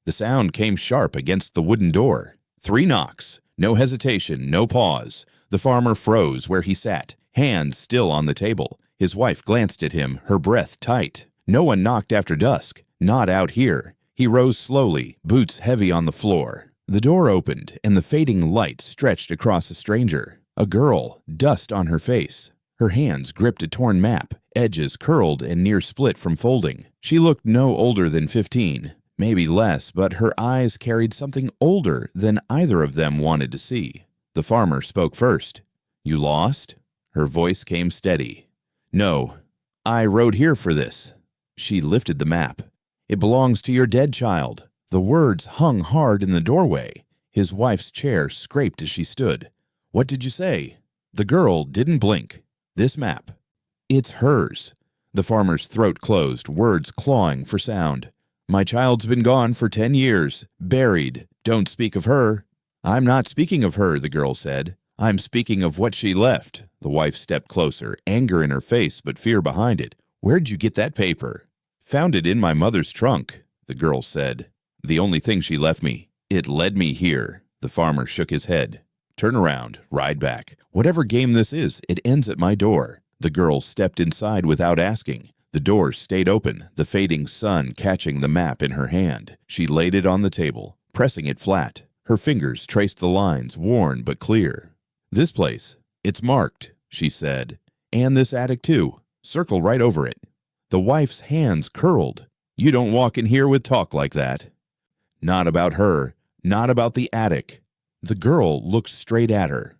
The sound came sharp against the wooden door. 3 knocks. No hesitation, no pause. The farmer froze where he sat, hands still on the table. His wife glanced at him, her breath tight. No one knocked after dusk. Not out here. He rose slowly, boots heavy on the floor. The door opened, and the fading light stretched across a stranger. A girl, dust on her face. Her hands gripped a torn map, edges curled and near split from folding. She looked no older than 15, maybe less, but her eyes carried something older than either of them wanted to see. The farmer spoke first. "You lost?" Her voice came steady. "No, I rode here for this." She lifted the map. "It belongs to your dead child." The words hung hard in the doorway. His wife's chair scraped as she stood. "What did you say?" The girl didn't blink. "This map. It's hers." The farmer's throat closed, words clawing for sound. "My child's been gone for 10 years, buried. Don't speak of her." "I'm not speaking of her," the girl said. "I'm speaking of what she left." The wife stepped closer, anger in her face but fear behind it. "Where'd you get that paper?" "Found it in my mother's trunk," the girl said. "The only thing she left me. It led me here." The farmer shook his head. "Turn around, ride back. Whatever game this is, it ends at my door." The girl stepped inside without asking. The door stayed open, the fading sun catching the map in her hand. She laid it on the table, pressing it flat. Her fingers traced the lines, worn but clear. "This place, it's marked," she said. "And this attic too. Circle right over it." The wife's hands curled. "You don't walk in here with talk like that." "Not about her. Not about the attic." The girl looked straight at her.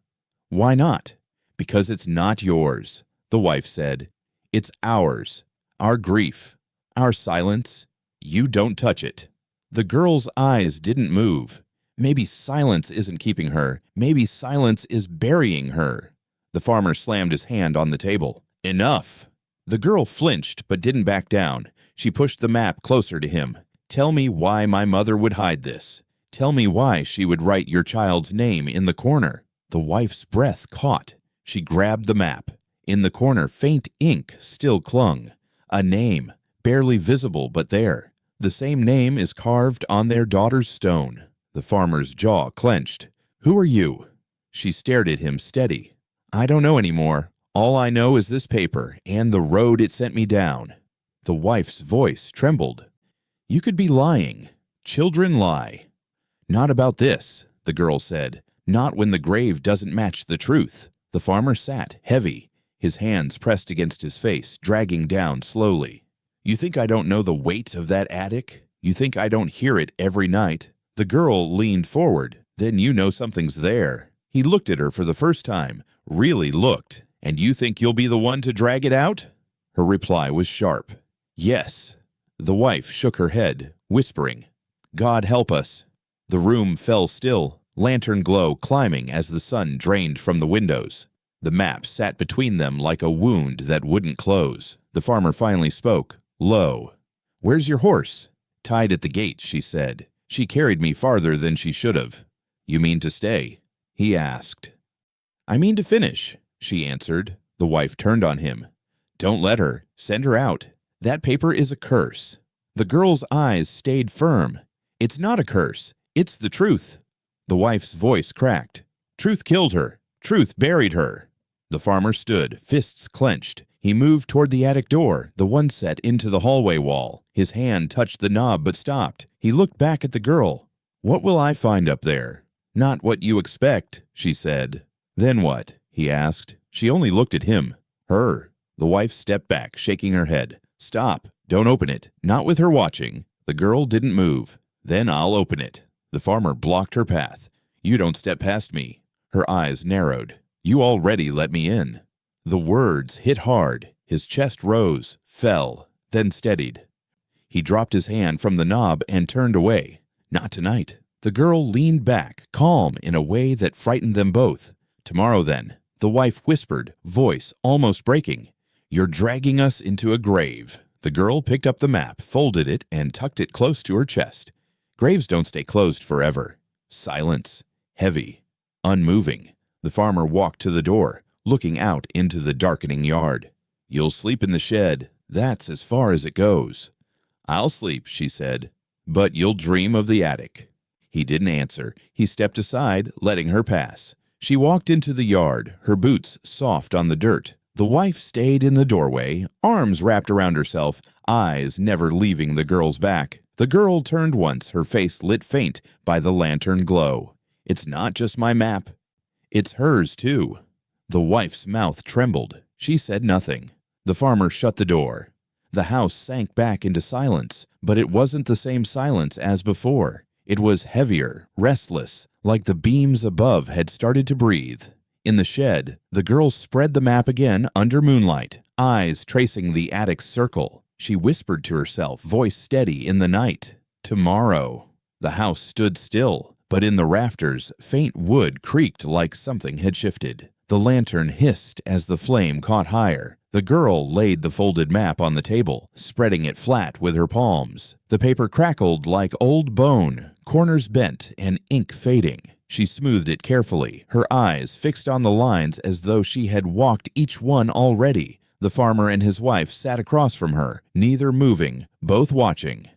"Why not?" "Because it's not yours," the wife said. "It's ours. Our grief. Our silence. You don't touch it." The girl's eyes didn't move. Maybe silence isn't keeping her. Maybe silence is burying her. The farmer slammed his hand on the table. "Enough." The girl flinched but didn't back down. She pushed the map closer to him. "Tell me why my mother would hide this. Tell me why she would write your child's name in the corner." The wife's breath caught. She grabbed the map. In the corner, faint ink still clung. A name, barely visible but there. The same name is carved on their daughter's stone. The farmer's jaw clenched. "Who are you?" She stared at him steady. "I don't know anymore. All I know is this paper and the road it sent me down." The wife's voice trembled. "You could be lying. Children lie." "Not about this," the girl said. "Not when the grave doesn't match the truth." The farmer sat, heavy, his hands pressed against his face, dragging down slowly. "You think I don't know the weight of that attic? You think I don't hear it every night?" The girl leaned forward. "Then you know something's there." He looked at her for the first time, really looked. "And you think you'll be the one to drag it out?" Her reply was sharp. "Yes." The wife shook her head, whispering, "God help us." The room fell still, lantern glow climbing as the sun drained from the windows. The map sat between them like a wound that wouldn't close. The farmer finally spoke, low. "Where's your horse?" "Tied at the gate," she said. "She carried me farther than she should have." "You mean to stay?" he asked. "I mean to finish," she answered. The wife turned on him. "Don't let her. Send her out. That paper is a curse." The girl's eyes stayed firm. "It's not a curse. It's the truth." The wife's voice cracked. "Truth killed her. Truth buried her." The farmer stood, fists clenched. He moved toward the attic door, the one set into the hallway wall. His hand touched the knob but stopped. He looked back at the girl. "What will I find up there?" "Not what you expect," she said. "Then what?" he asked. She only looked at him. Her. The wife stepped back, shaking her head. "Stop. Don't open it. Not with her watching." The girl didn't move. "Then I'll open it." The farmer blocked her path. "You don't step past me." Her eyes narrowed. "You already let me in." The words hit hard. His chest rose, fell, then steadied. He dropped his hand from the knob and turned away. "Not tonight." The girl leaned back, calm in a way that frightened them both. "Tomorrow, then," the wife whispered, voice almost breaking. "You're dragging us into a grave." The girl picked up the map, folded it, and tucked it close to her chest. Graves don't stay closed forever. Silence. Heavy. Unmoving. The farmer walked to the door, looking out into the darkening yard. "You'll sleep in the shed. That's as far as it goes." "I'll sleep," she said. But you'll dream of the attic." He didn't answer. He stepped aside, letting her pass. She walked into the yard, her boots soft on the dirt. The wife stayed in the doorway, arms wrapped around herself, eyes never leaving the girl's back. The girl turned once, her face lit faint by the lantern glow. "It's not just my map. It's hers, too." The wife's mouth trembled. She said nothing. The farmer shut the door. The house sank back into silence, but it wasn't the same silence as before. It was heavier, restless, like the beams above had started to breathe. In the shed, the girl spread the map again under moonlight, eyes tracing the attic's circle. She whispered to herself, voice steady in the night, "Tomorrow." The house stood still, but in the rafters, faint wood creaked like something had shifted. The lantern hissed as the flame caught higher. The girl laid the folded map on the table, spreading it flat with her palms. The paper crackled like old bone, corners bent and ink fading. She smoothed it carefully, her eyes fixed on the lines as though she had walked each one already. The farmer and his wife sat across from her, neither moving, both watching.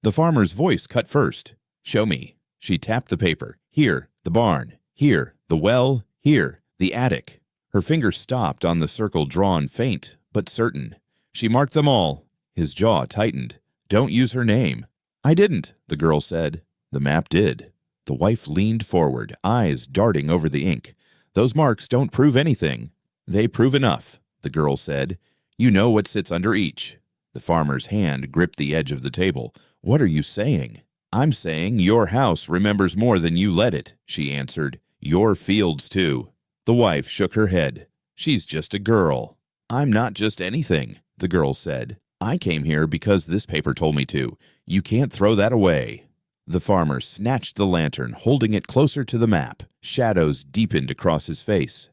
The farmer's voice cut first. "Show me." She tapped the paper. "Here, the barn. Here, the well. Here, the attic." Her finger stopped on the circle drawn faint but certain. She marked them all. His jaw tightened. "Don't use her name." "I didn't," the girl said. The map did. The wife leaned forward, eyes darting over the ink. "Those marks don't prove anything." "They prove enough," the girl said. "You know what sits under each." The farmer's hand gripped the edge of the table. "What are you saying?" "I'm saying your house remembers more than you let it," she answered. "Your fields, too." The wife shook her head. "She's just a girl." "I'm not just anything," the girl said. "I came here because this paper told me to. You can't throw that away." The farmer snatched the lantern, holding it closer to the map. Shadows deepened across his face.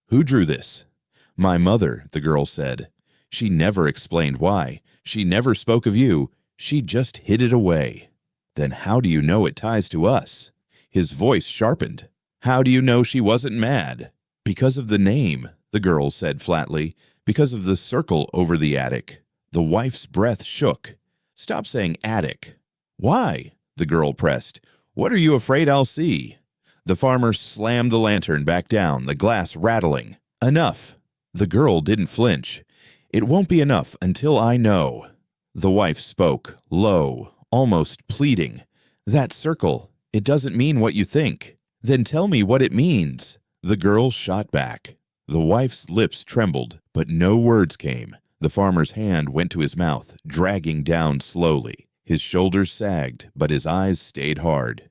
"Who drew this?" "My mother," the girl said. "She never explained why. She never spoke of you. She just hid it away." "Then how do you know it ties to us?" His voice sharpened. "How do you know she wasn't mad?" "Because of the name," the girl said flatly. "Because of the circle over the attic." The wife's breath shook. "Stop saying attic." "Why?" the girl pressed. "What are you afraid I'll see?" The farmer slammed the lantern back down, the glass rattling. "Enough." The girl didn't flinch. "It won't be enough until I know." The wife spoke, low, almost pleading. "That circle, it doesn't mean what you think." "Then tell me what it means." The girl shot back. The wife's lips trembled, but no words came. The farmer's hand went to his mouth, dragging down slowly. His shoulders sagged, but his eyes stayed hard.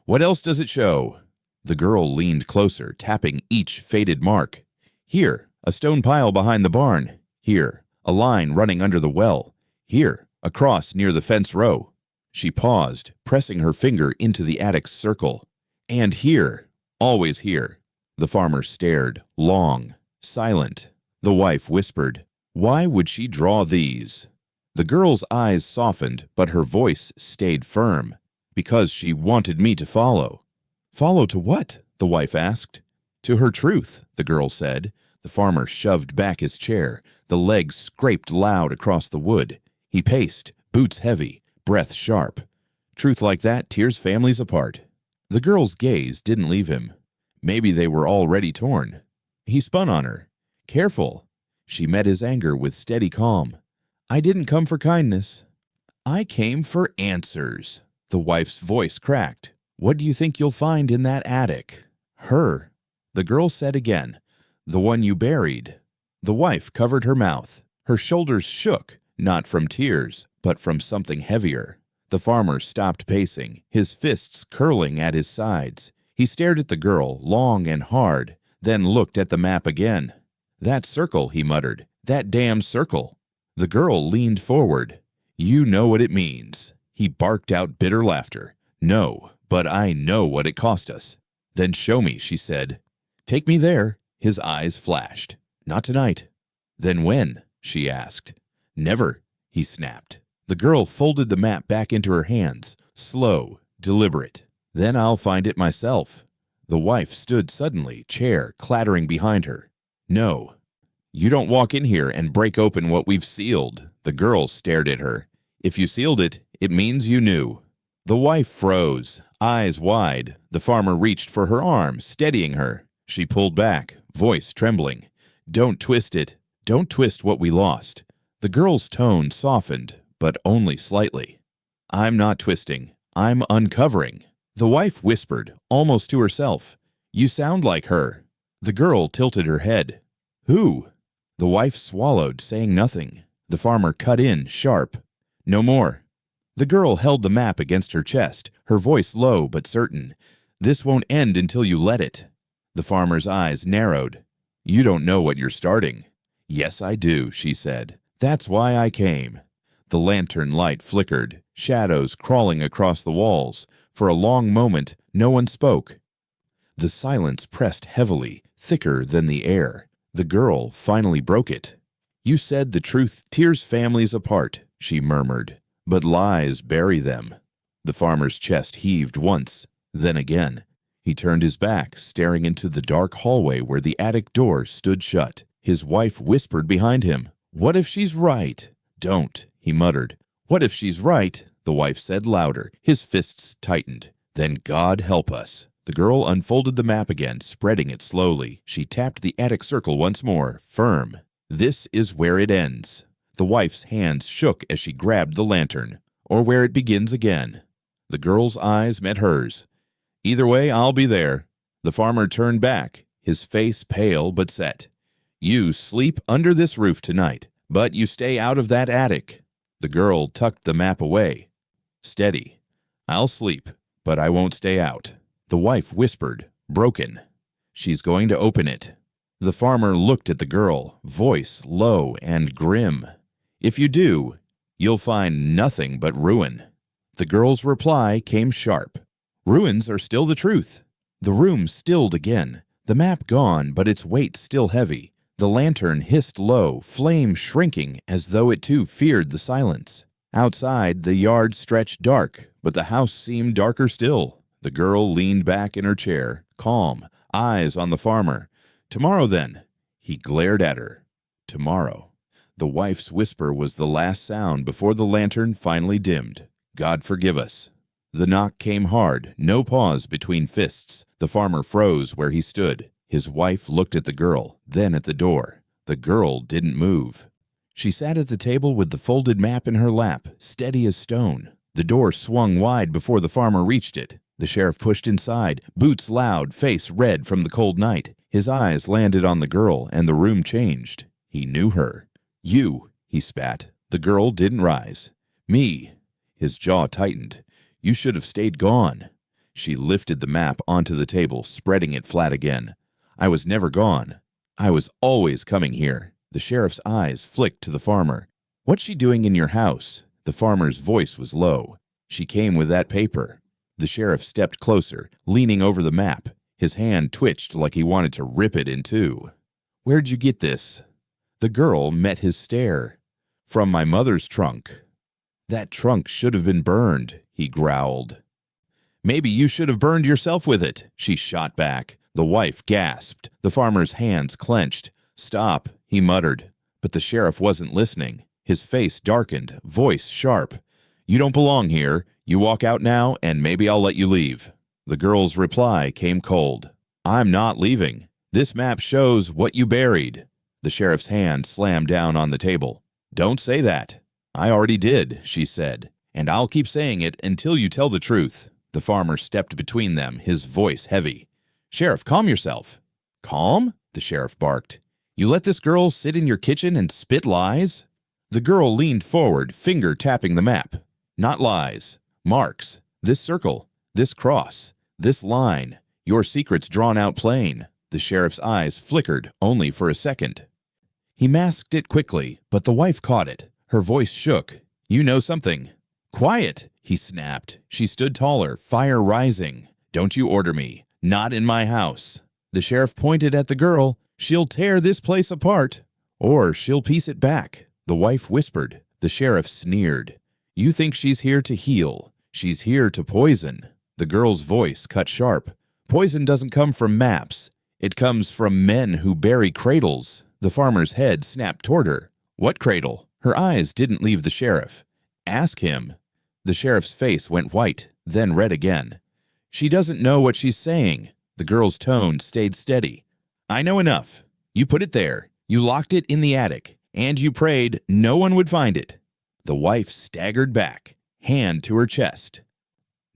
"What else does it show?" The girl leaned closer, tapping each faded mark. "Here, a stone pile behind the barn. Here, a line running under the well. Here, a cross near the fence row." She paused, pressing her finger into the attic's circle. "And here, always here." The farmer stared, long, silent. The wife whispered, "Why would she draw these?" The girl's eyes softened, but her voice stayed firm. "Because she wanted me to follow." "Follow to what?" the wife asked. "To her truth," the girl said. The farmer shoved back his chair. The legs scraped loud across the wood. He paced, boots heavy, breath sharp. "Truth like that tears families apart." The girl's gaze didn't leave him. Maybe they were already torn. He spun on her. "Careful." She met his anger with steady calm. "I didn't come for kindness. I came for answers." The wife's voice cracked. "What do you think you'll find in that attic?" "Her." The girl said again, "The one you buried." The wife covered her mouth. Her shoulders shook, not from tears, but from something heavier. The farmer stopped pacing, his fists curling at his sides. He stared at the girl, long and hard, then looked at the map again. "That circle," he muttered. "That damn circle." The girl leaned forward. "You know what it means." He barked out bitter laughter. "No, but I know what it cost us." "Then show me," she said. "Take me there." His eyes flashed. "Not tonight." "Then when?" she asked. "Never," he snapped. The girl folded the map back into her hands, slow, deliberate. "Then I'll find it myself." The wife stood suddenly, chair clattering behind her. "No. You don't walk in here and break open what we've sealed." The girl stared at her. "If you sealed it, It means you knew. The wife froze, eyes wide. The farmer reached for her arm, steadying her. She pulled back, voice trembling. Don't twist it. Don't twist what we lost. The girl's tone softened, but only slightly. I'm not twisting. I'm uncovering. The wife whispered, almost to herself. You sound like her. The girl tilted her head. Who? The wife swallowed, saying nothing. The farmer cut in, sharp. No more. The girl held the map against her chest, her voice low but certain. This won't end until you let it. The farmer's eyes narrowed. You don't know what you're starting. Yes, I do, she said. That's why I came. The lantern light flickered, shadows crawling across the walls. For a long moment, no one spoke. The silence pressed heavily, thicker than the air. The girl finally broke it. You said the truth tears families apart, she murmured, but lies bury them. The farmer's chest heaved once, then again. He turned his back, staring into the dark hallway where the attic door stood shut. His wife whispered behind him, What if she's right? Don't, he muttered. What if she's right? The wife said louder. His fists tightened. Then God help us. The girl unfolded the map again, spreading it slowly. She tapped the attic circle once more, firm. This is where it ends. The wife's hands shook as she grabbed the lantern, or where it begins again. The girl's eyes met hers. Either way, I'll be there. The farmer turned back, his face pale but set. You sleep under this roof tonight, but you stay out of that attic. The girl tucked the map away. Steady. I'll sleep, but I won't stay out. The wife whispered, broken. She's going to open it. The farmer looked at the girl, voice low and grim. If you do, you'll find nothing but ruin. The girl's reply came sharp. Ruins are still the truth. The room stilled again. The map gone, but its weight still heavy. The lantern hissed low, flame shrinking as though it too feared the silence. Outside, the yard stretched dark, but the house seemed darker still. The girl leaned back in her chair, calm, eyes on the farmer. Tomorrow, then. He glared at her. Tomorrow. The wife's whisper was the last sound before the lantern finally dimmed. God forgive us. The knock came hard, no pause between fists. The farmer froze where he stood. His wife looked at the girl, then at the door. The girl didn't move. She sat at the table with the folded map in her lap, steady as stone. The door swung wide before the farmer reached it. The sheriff pushed inside, boots loud, face red from the cold night. His eyes landed on the girl, and the room changed. He knew her. You, he spat. The girl didn't rise. Me. His jaw tightened. You should have stayed gone. She lifted the map onto the table, spreading it flat again. I was never gone. I was always coming here. The sheriff's eyes flicked to the farmer. What's she doing in your house? The farmer's voice was low. She came with that paper. The sheriff stepped closer, leaning over the map. His hand twitched like he wanted to rip it in two. Where'd you get this? The girl met his stare. From my mother's trunk. That trunk should have been burned, he growled. Maybe you should have burned yourself with it, she shot back. The wife gasped. The farmer's hands clenched. Stop, he muttered. But the sheriff wasn't listening. His face darkened, voice sharp. You don't belong here. You walk out now, and maybe I'll let you leave. The girl's reply came cold. I'm not leaving. This map shows what you buried. The sheriff's hand slammed down on the table. Don't say that. I already did, she said, and I'll keep saying it until you tell the truth. The farmer stepped between them, his voice heavy. Sheriff, calm yourself. Calm? The sheriff barked. You let this girl sit in your kitchen and spit lies? The girl leaned forward, finger tapping the map. Not lies. Marks. This circle. This cross. This line. Your secret's drawn out plain. The sheriff's eyes flickered only for a second. He masked it quickly, but the wife caught it. Her voice shook. You know something. Quiet, he snapped. She stood taller, fire rising. Don't you order me. Not in my house. The sheriff pointed at the girl. She'll tear this place apart. Or she'll piece it back. The wife whispered. The sheriff sneered. You think she's here to heal. She's here to poison. The girl's voice cut sharp. Poison doesn't come from maps. It comes from men who bury cradles. The farmer's head snapped toward her. What cradle? Her eyes didn't leave the sheriff. Ask him. The sheriff's face went white, then red again. She doesn't know what she's saying. The girl's tone stayed steady. I know enough. You put it there. You locked it in the attic, and you prayed no one would find it. The wife staggered back, hand to her chest.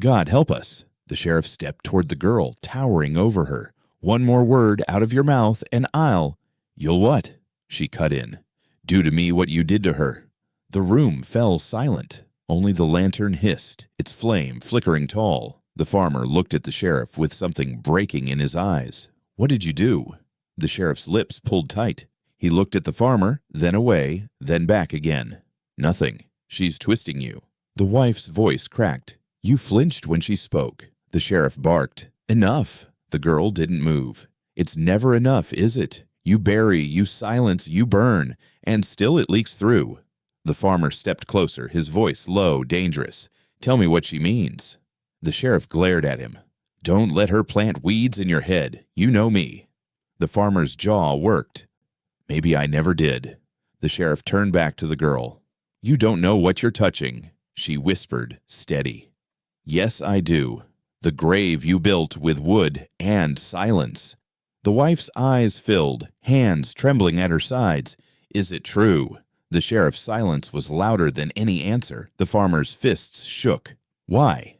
God help us. The sheriff stepped toward the girl, towering over her. One more word out of your mouth, and I'll— You'll what? She cut in. Do to me what you did to her. The room fell silent. Only the lantern hissed, its flame flickering tall. The farmer looked at the sheriff with something breaking in his eyes. What did you do? The sheriff's lips pulled tight. He looked at the farmer, then away, then back again. Nothing. She's twisting you. The wife's voice cracked. You flinched when she spoke. The sheriff barked. Enough. The girl didn't move. It's never enough, is it? You bury, you silence, you burn, and still it leaks through. The farmer stepped closer, his voice low, dangerous. Tell me what she means. The sheriff glared at him. Don't let her plant weeds in your head. You know me. The farmer's jaw worked. Maybe I never did. The sheriff turned back to the girl. You don't know what you're touching, she whispered, steady. Yes, I do. The grave you built with wood and silence. The wife's eyes filled, hands trembling at her sides. Is it true? The sheriff's silence was louder than any answer. The farmer's fists shook. Why?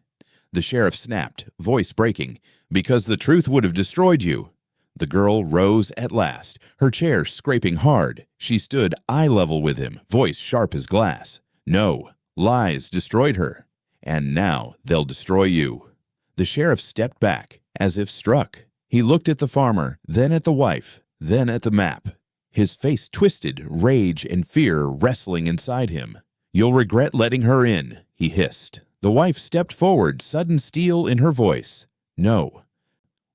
The sheriff snapped, voice breaking. Because the truth would have destroyed you. The girl rose at last, her chair scraping hard. She stood eye level with him, voice sharp as glass. No, lies destroyed her. And now they'll destroy you. The sheriff stepped back, as if struck. He looked at the farmer, then at the wife, then at the map. His face twisted, rage and fear wrestling inside him. You'll regret letting her in, he hissed. The wife stepped forward, sudden steel in her voice. No.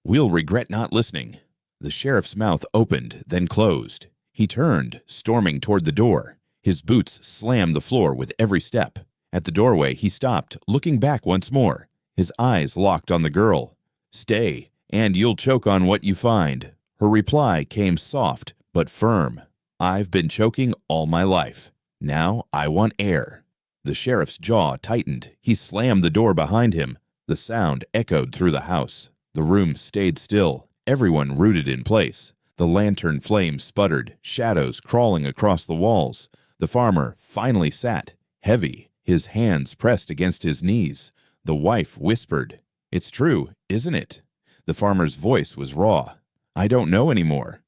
We'll regret not listening. The sheriff's mouth opened, then closed. He turned, storming toward the door. His boots slammed the floor with every step. At the doorway, he stopped, looking back once more. His eyes locked on the girl. Stay, and you'll choke on what you find. Her reply came soft but firm. I've been choking all my life. Now I want air. The sheriff's jaw tightened. He slammed the door behind him. The sound echoed through the house. The room stayed still, everyone rooted in place. The lantern flame sputtered, shadows crawling across the walls. The farmer finally sat, heavy, his hands pressed against his knees. The wife whispered, It's true, isn't it? The farmer's voice was raw. I don't know anymore.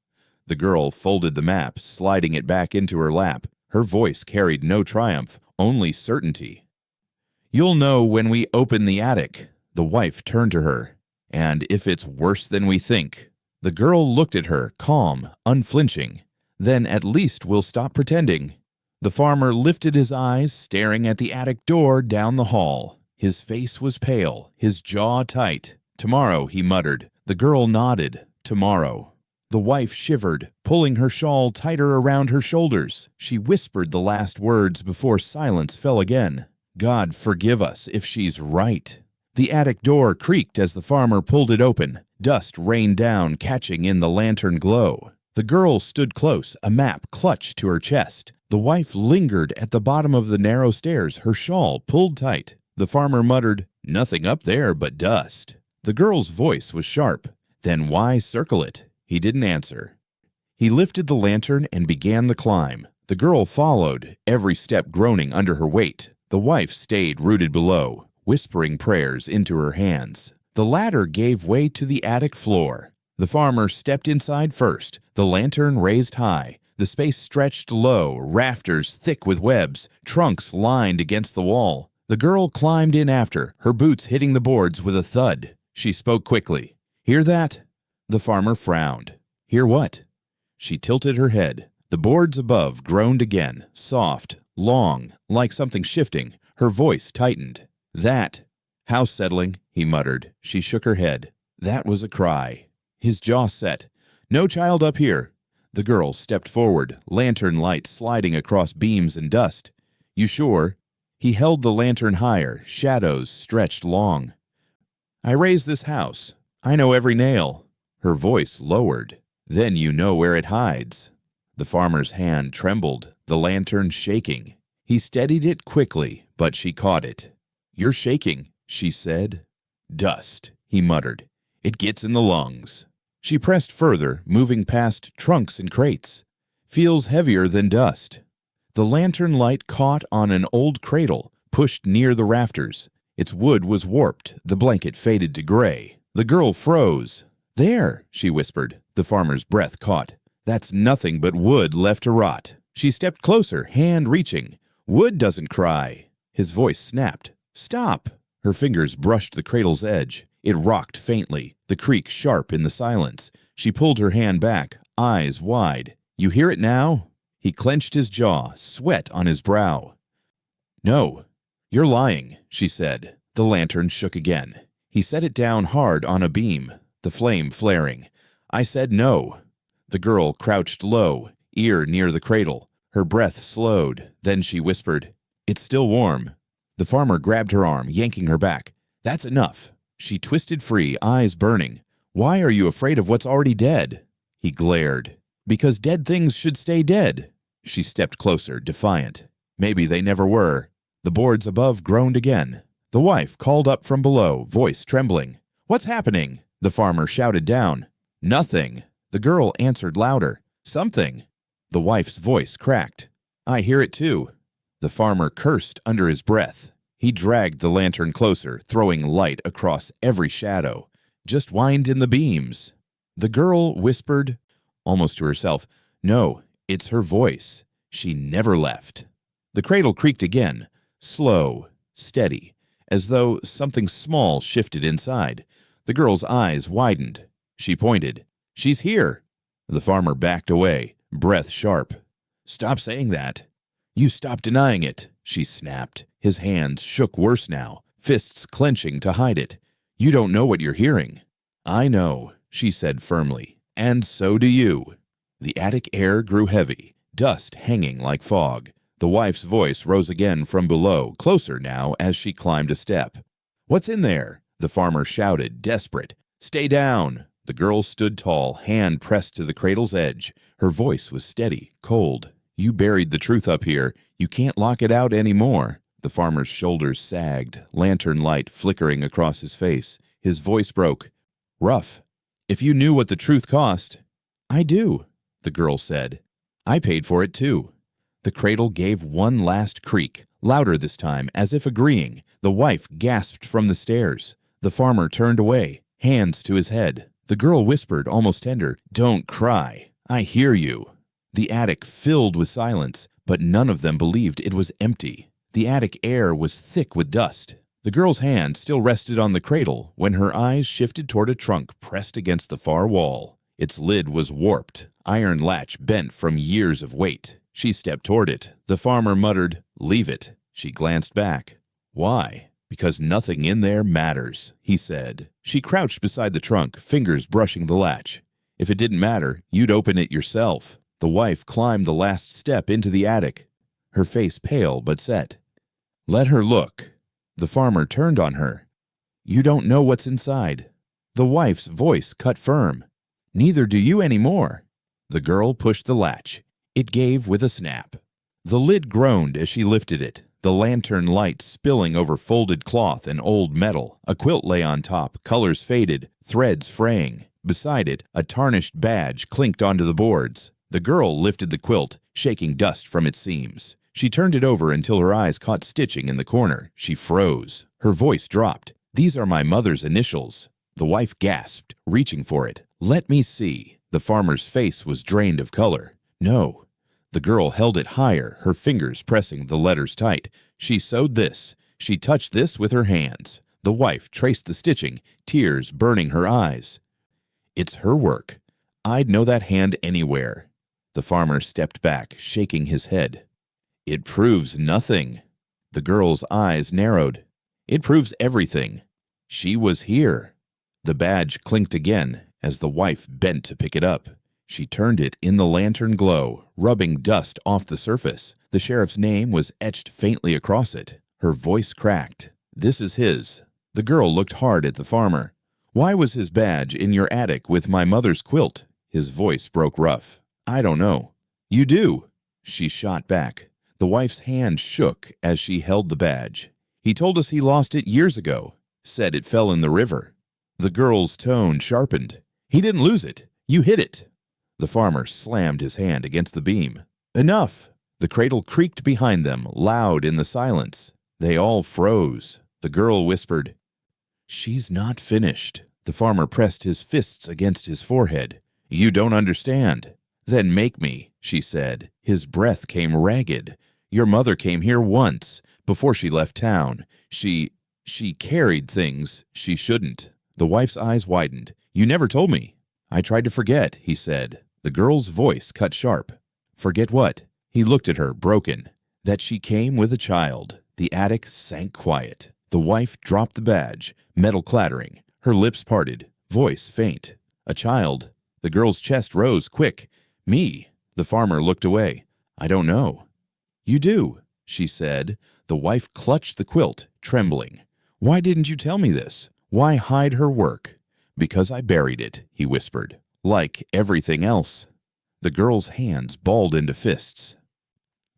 The girl folded the map, sliding it back into her lap. Her voice carried no triumph, only certainty. You'll know when we open the attic. The wife turned to her. And if it's worse than we think. The girl looked at her, calm, unflinching. Then at least we'll stop pretending. The farmer lifted his eyes, staring at the attic door down the hall. His face was pale, his jaw tight. Tomorrow, he muttered. The girl nodded. Tomorrow. The wife shivered, pulling her shawl tighter around her shoulders. She whispered the last words before silence fell again. God forgive us if she's right. The attic door creaked as the farmer pulled it open. Dust rained down, catching in the lantern glow. The girl stood close, a map clutched to her chest. The wife lingered at the bottom of the narrow stairs, her shawl pulled tight. The farmer muttered, Nothing up there but dust. The girl's voice was sharp. Then why circle it? He didn't answer. He lifted the lantern and began the climb. The girl followed, every step groaning under her weight. The wife stayed rooted below, whispering prayers into her hands. The ladder gave way to the attic floor. The farmer stepped inside first, the lantern raised high. The space stretched low, rafters thick with webs, trunks lined against the wall. The girl climbed in after, her boots hitting the boards with a thud. She spoke quickly. Hear that? The farmer frowned. Hear what? She tilted her head. The boards above groaned again, soft, long, like something shifting. Her voice tightened. That. House settling, he muttered. She shook her head. That was a cry. His jaw set. No child up here. The girl stepped forward, lantern light sliding across beams and dust. You sure? He held the lantern higher, shadows stretched long. I raised this house. I know every nail. Her voice lowered. Then you know where it hides. The farmer's hand trembled, the lantern shaking. He steadied it quickly, but she caught it. "You're shaking," she said. "Dust," he muttered. "It gets in the lungs." She pressed further, moving past trunks and crates. "Feels heavier than dust." The lantern light caught on an old cradle, pushed near the rafters. Its wood was warped, the blanket faded to gray. The girl froze. "There," she whispered. The farmer's breath caught. "That's nothing but wood left to rot." She stepped closer, hand reaching. "Wood doesn't cry." His voice snapped. "Stop!" Her fingers brushed the cradle's edge. It rocked faintly, the creak sharp in the silence. She pulled her hand back, eyes wide. "You hear it now?" He clenched his jaw, sweat on his brow. "No, you're lying," she said. The lantern shook again. He set it down hard on a beam, the flame flaring. "I said no." The girl crouched low, ear near the cradle. Her breath slowed. Then she whispered, "It's still warm." The farmer grabbed her arm, yanking her back. "That's enough." She twisted free, eyes burning. "Why are you afraid of what's already dead?" He glared. "Because dead things should stay dead." She stepped closer, defiant. Maybe they never were. The boards above groaned again. The wife called up from below, voice trembling. "What's happening?" The farmer shouted down. "Nothing." The girl answered louder. "Something." The wife's voice cracked. "I hear it too." The farmer cursed under his breath. He dragged the lantern closer, throwing light across every shadow. "Just wind in the beams." The girl whispered, almost to herself, "No, it's her voice." She never left. The cradle creaked again, slow, steady, as though something small shifted inside. The girl's eyes widened. She pointed. "She's here." The farmer backed away, breath sharp. "Stop saying that." "You stop denying it," she snapped. His hands shook worse now, fists clenching to hide it. "You don't know what you're hearing." "I know," she said firmly, "and so do you." The attic air grew heavy, dust hanging like fog. The wife's voice rose again from below, closer now as she climbed a step. "What's in there?" the farmer shouted, desperate. "Stay down." The girl stood tall, hand pressed to the cradle's edge. Her voice was steady, cold. "You buried the truth up here. You can't lock it out anymore." The farmer's shoulders sagged, lantern light flickering across his face. His voice broke. "Rough. If you knew what the truth cost." "I do," the girl said. "I paid for it too." The cradle gave one last creak, louder this time, as if agreeing. The wife gasped from the stairs. The farmer turned away, hands to his head. The girl whispered, almost tender, "Don't cry. I hear you." The attic filled with silence, but none of them believed it was empty. The attic air was thick with dust. The girl's hand still rested on the cradle when her eyes shifted toward a trunk pressed against the far wall. Its lid was warped, iron latch bent from years of weight. She stepped toward it. The farmer muttered, "Leave it." She glanced back. "Why?" "Because nothing in there matters," he said. She crouched beside the trunk, fingers brushing the latch. "If it didn't matter, you'd open it yourself." The wife climbed the last step into the attic, her face pale but set. "Let her look." The farmer turned on her. "You don't know what's inside." The wife's voice cut firm. "Neither do you anymore." The girl pushed the latch. It gave with a snap. The lid groaned as she lifted it, the lantern light spilling over folded cloth and old metal. A quilt lay on top, colors faded, threads fraying. Beside it, a tarnished badge clinked onto the boards. The girl lifted the quilt, shaking dust from its seams. She turned it over until her eyes caught stitching in the corner. She froze. Her voice dropped. "These are my mother's initials." The wife gasped, reaching for it. "Let me see." The farmer's face was drained of color. "No." The girl held it higher, her fingers pressing the letters tight. "She sewed this. She touched this with her hands." The wife traced the stitching, tears burning her eyes. "It's her work. I'd know that hand anywhere." The farmer stepped back, shaking his head. "It proves nothing." The girl's eyes narrowed. "It proves everything. She was here." The badge clinked again as the wife bent to pick it up. She turned it in the lantern glow, rubbing dust off the surface. The sheriff's name was etched faintly across it. Her voice cracked. "This is his." The girl looked hard at the farmer. "Why was his badge in your attic with my mother's quilt?" His voice broke rough. "I don't know." "You do." She shot back. The wife's hand shook as she held the badge. He told us he lost it years ago. Said it fell in the river." The girl's tone sharpened. "He didn't lose it. You hid it." The farmer slammed his hand against the beam. "Enough!" The cradle creaked behind them, loud in the silence. They all froze. The girl whispered, "She's not finished." The farmer pressed his fists against his forehead. "You don't understand." "Then make me," she said. His breath came ragged. "Your mother came here once, before she left town. She carried things she shouldn't." The wife's eyes widened. "You never told me." "I tried to forget," he said. The girl's voice cut sharp. "Forget what?" He looked at her, broken. "That she came with a child." The attic sank quiet. The wife dropped the badge, metal clattering. Her lips parted, voice faint. "A child." The girl's chest rose quick. "Me?" The farmer looked away. "I don't know." "You do," she said. The wife clutched the quilt, trembling. "Why didn't you tell me this? Why hide her work?" "Because I buried it," he whispered. "Like everything else." The girl's hands balled into fists.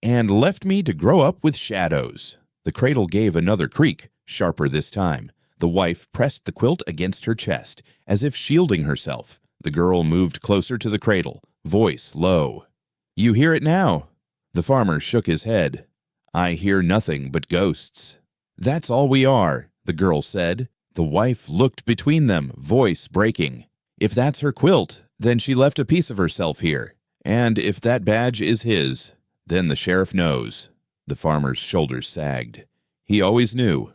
"And left me to grow up with shadows." The cradle gave another creak, sharper this time. The wife pressed the quilt against her chest, as if shielding herself. The girl moved closer to the cradle, voice low. "You hear it now?" The farmer shook his head. "I hear nothing but ghosts." "That's all we are," the girl said. The wife looked between them, voice breaking. "If that's her quilt, then she left a piece of herself here. And if that badge is his, then the sheriff knows." The farmer's shoulders sagged. "He always knew."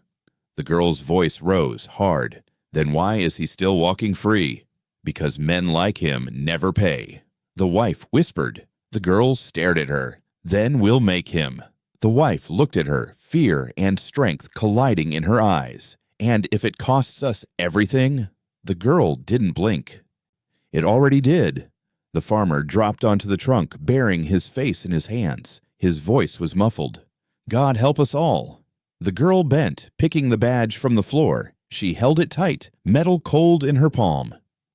The girl's voice rose, hard. "Then why is he still walking free?" "Because men like him never pay." The wife whispered. The girl stared at her. "Then we'll make him." The wife looked at her, fear and strength colliding in her eyes. "And if it costs us everything?" The girl didn't blink. "It already did." The farmer dropped onto the trunk, bearing his face in his hands. His voice was muffled. "God help us all." The girl bent, picking the badge from the floor. She held it tight, metal cold in her palm.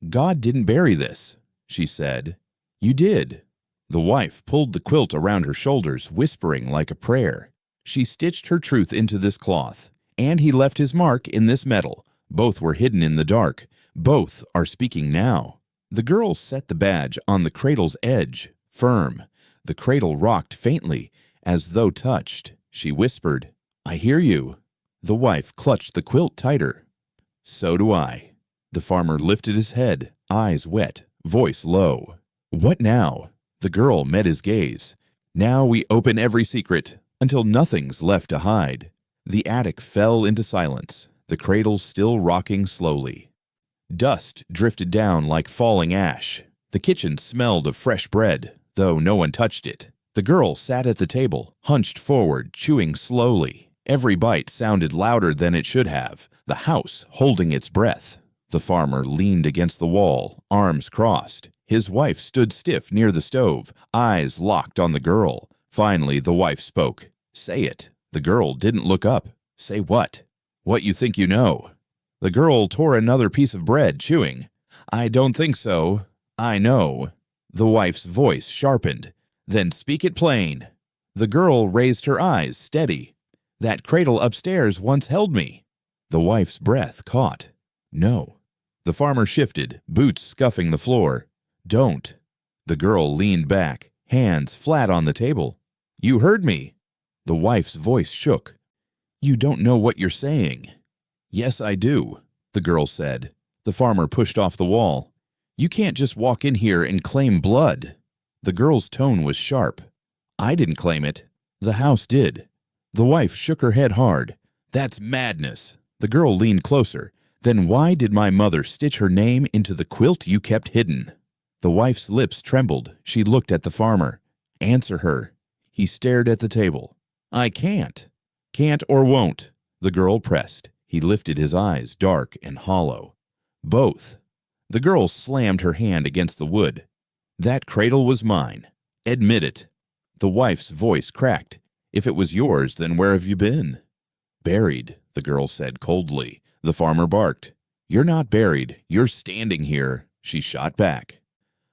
"God didn't bury this," she said. "You did." The wife pulled the quilt around her shoulders, whispering like a prayer. She stitched her truth into this cloth. "And he left his mark in this metal. Both were hidden in the dark. Both are speaking now." The girl set the badge on the cradle's edge, firm. The cradle rocked faintly, as though touched. She whispered, "I hear you." The wife clutched the quilt tighter. "So do I." The farmer lifted his head, eyes wet, voice low. "What now?" The girl met his gaze. "Now we open every secret, until nothing's left to hide." The attic fell into silence, the cradle still rocking slowly. Dust drifted down like falling ash. The kitchen smelled of fresh bread, though no one touched it. The girl sat at the table, hunched forward, chewing slowly. Every bite sounded louder than it should have, the house holding its breath. The farmer leaned against the wall, arms crossed. His wife stood stiff near the stove, eyes locked on the girl. Finally, the wife spoke. "Say it." The girl didn't look up. "Say what?" "What you think you know." The girl tore another piece of bread, chewing. "I don't think so. I know." The wife's voice sharpened. "Then speak it plain." The girl raised her eyes, steady. "That cradle upstairs once held me." The wife's breath caught. "No." The farmer shifted, boots scuffing the floor. "Don't." The girl leaned back, hands flat on the table. "You heard me." The wife's voice shook. "You don't know what you're saying." "Yes, I do," the girl said. The farmer pushed off the wall. "You can't just walk in here and claim blood." The girl's tone was sharp. "I didn't claim it. The house did." The wife shook her head hard. "That's madness." The girl leaned closer. "Then why did my mother stitch her name into the quilt you kept hidden?" The wife's lips trembled. She looked at the farmer. "Answer her." He stared at the table. "I can't." "Can't or won't." The girl pressed. He lifted his eyes, dark and hollow. "Both." The girl slammed her hand against the wood. "That cradle was mine. Admit it." The wife's voice cracked. "If it was yours, then where have you been?" "Buried," the girl said coldly. The farmer barked. "You're not buried. You're standing here." She shot back.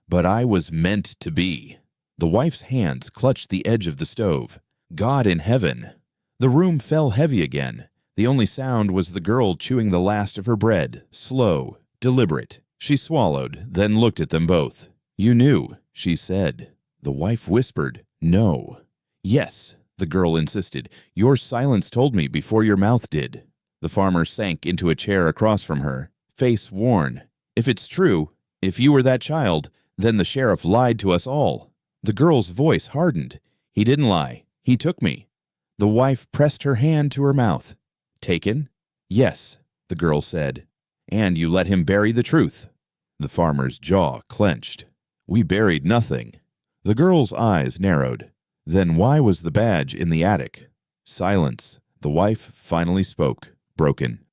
"But I was meant to be." The wife's hands clutched the edge of the stove. "God in heaven." The room fell heavy again. The only sound was the girl chewing the last of her bread, slow, deliberate. She swallowed, then looked at them both. "You knew," she said. The wife whispered, "No." "Yes," the girl insisted. "Your silence told me before your mouth did." The farmer sank into a chair across from her, face worn. "If it's true, if you were that child, then the sheriff lied to us all." The girl's voice hardened. "He didn't lie. He took me." The wife pressed her hand to her mouth. "Taken?" "Yes," the girl said. "And you let him bury the truth." The farmer's jaw clenched. "We buried nothing." The girl's eyes narrowed. "Then why was the badge in the attic?" Silence. The wife finally spoke, broken.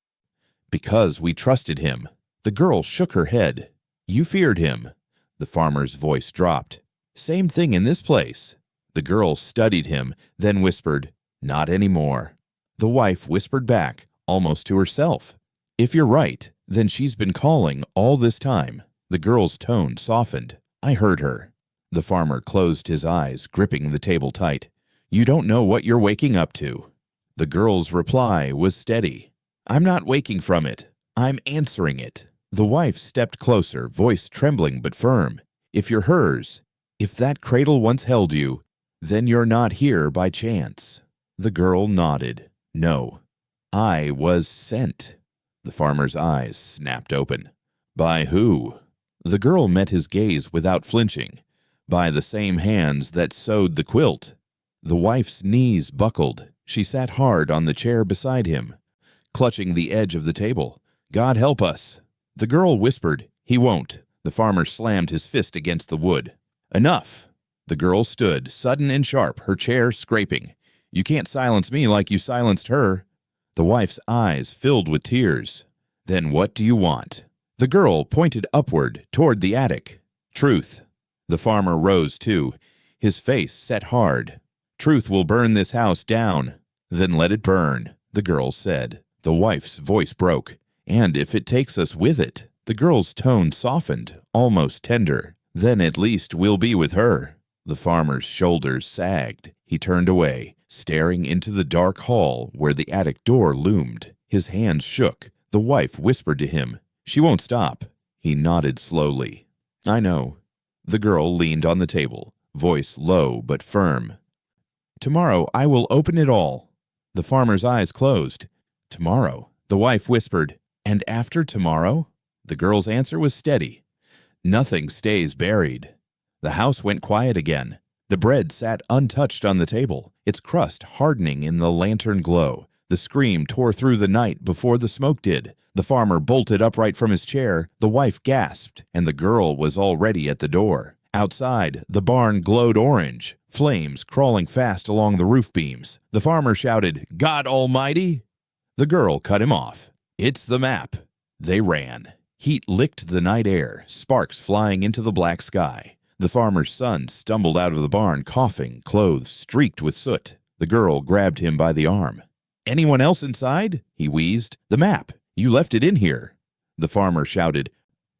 "Because we trusted him." The girl shook her head. "You feared him." The farmer's voice dropped. "Same thing in this place." The girl studied him, then whispered, "Not anymore." The wife whispered back, almost to herself, "If you're right, then she's been calling all this time." The girl's tone softened. "I heard her." The farmer closed his eyes, gripping the table tight. "You don't know what you're waking up to." The girl's reply was steady. "I'm not waking from it. I'm answering it." The wife stepped closer, voice trembling but firm. "If you're hers, if that cradle once held you, then you're not here by chance." The girl nodded. "No, I was sent." The farmer's eyes snapped open. "By who?" The girl met his gaze without flinching. "By the same hands that sewed the quilt." The wife's knees buckled. She sat hard on the chair beside him, clutching the edge of the table. "God help us." The girl whispered, "He won't." The farmer slammed his fist against the wood. "Enough." The girl stood, sudden and sharp, her chair scraping. "You can't silence me like you silenced her." The wife's eyes filled with tears. "Then what do you want?" The girl pointed upward, toward the attic. "Truth." The farmer rose too, his face set hard. "Truth will burn this house down." "Then let it burn," the girl said. The wife's voice broke. "And if it takes us with it." The girl's tone softened, almost tender. "Then at least we'll be with her." The farmer's shoulders sagged. He turned away, staring into the dark hall where the attic door loomed. His hands shook. The wife whispered to him, "She won't stop." He nodded slowly. "I know." The girl leaned on the table, voice low but firm. "Tomorrow I will open it all." The farmer's eyes closed. "Tomorrow," the wife whispered. "And after tomorrow?" The girl's answer was steady. "Nothing stays buried." The house went quiet again. The bread sat untouched on the table, its crust hardening in the lantern glow. The scream tore through the night before the smoke did. The farmer bolted upright from his chair. The wife gasped, and the girl was already at the door. Outside, the barn glowed orange, flames crawling fast along the roof beams. The farmer shouted, "God Almighty!" The girl cut him off. "It's the map." They ran. Heat licked the night air, sparks flying into the black sky. The farmer's son stumbled out of the barn, coughing, clothes streaked with soot. The girl grabbed him by the arm. "Anyone else inside?" he wheezed. "The map. You left it in here." The farmer shouted,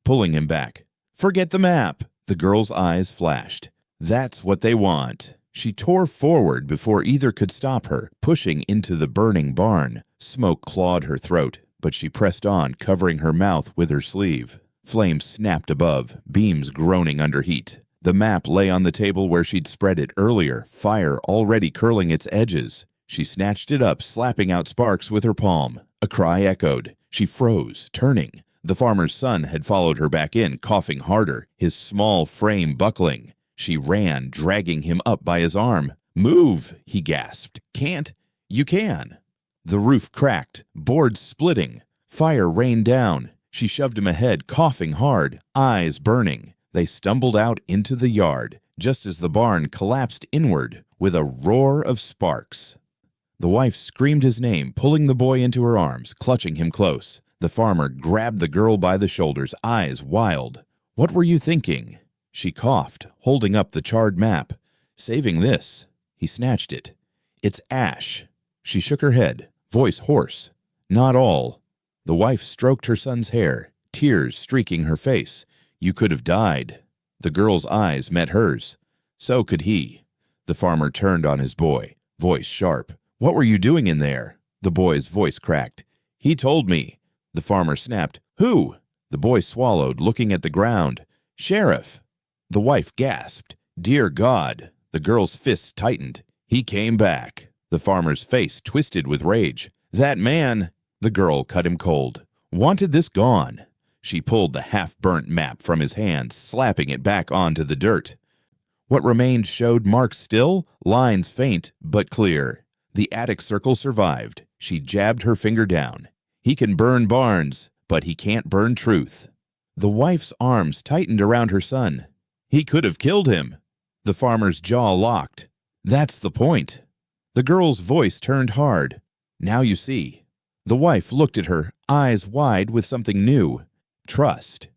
pulling him back. "Forget the map." The girl's eyes flashed. "That's what they want." She tore forward before either could stop her, pushing into the burning barn. Smoke clawed her throat, but she pressed on, covering her mouth with her sleeve. Flames snapped above, beams groaning under heat. The map lay on the table where she'd spread it earlier, fire already curling its edges. She snatched it up, slapping out sparks with her palm. A cry echoed. She froze, turning. The farmer's son had followed her back in, coughing harder, his small frame buckling. She ran, dragging him up by his arm. "Move," he gasped. "Can't." "You can." The roof cracked, boards splitting. Fire rained down. She shoved him ahead, coughing hard, eyes burning. They stumbled out into the yard, just as the barn collapsed inward with a roar of sparks. The wife screamed his name, pulling the boy into her arms, clutching him close. The farmer grabbed the girl by the shoulders, eyes wild. "What were you thinking?" She coughed, holding up the charred map. "Saving this." He snatched it. "It's ash." She shook her head, voice hoarse. "Not all." The wife stroked her son's hair, tears streaking her face. "You could have died." The girl's eyes met hers. So could he. The farmer turned on his boy, voice sharp. "What were you doing in there?" The boy's voice cracked. "He told me." The farmer snapped. "Who?" The boy swallowed, looking at the ground. "Sheriff." The wife gasped. "Dear God." The girl's fists tightened. "He came back." The farmer's face twisted with rage. "That man—" The girl cut him cold. "Wanted this gone." She pulled the half-burnt map from his hands, slapping it back onto the dirt. What remained showed marks still, lines faint but clear. The attic circle survived. She jabbed her finger down. "He can burn barns, but he can't burn truth." The wife's arms tightened around her son. "He could have killed him." The farmer's jaw locked. "That's the point." The girl's voice turned hard. "Now you see." The wife looked at her, eyes wide with something new. "Trust.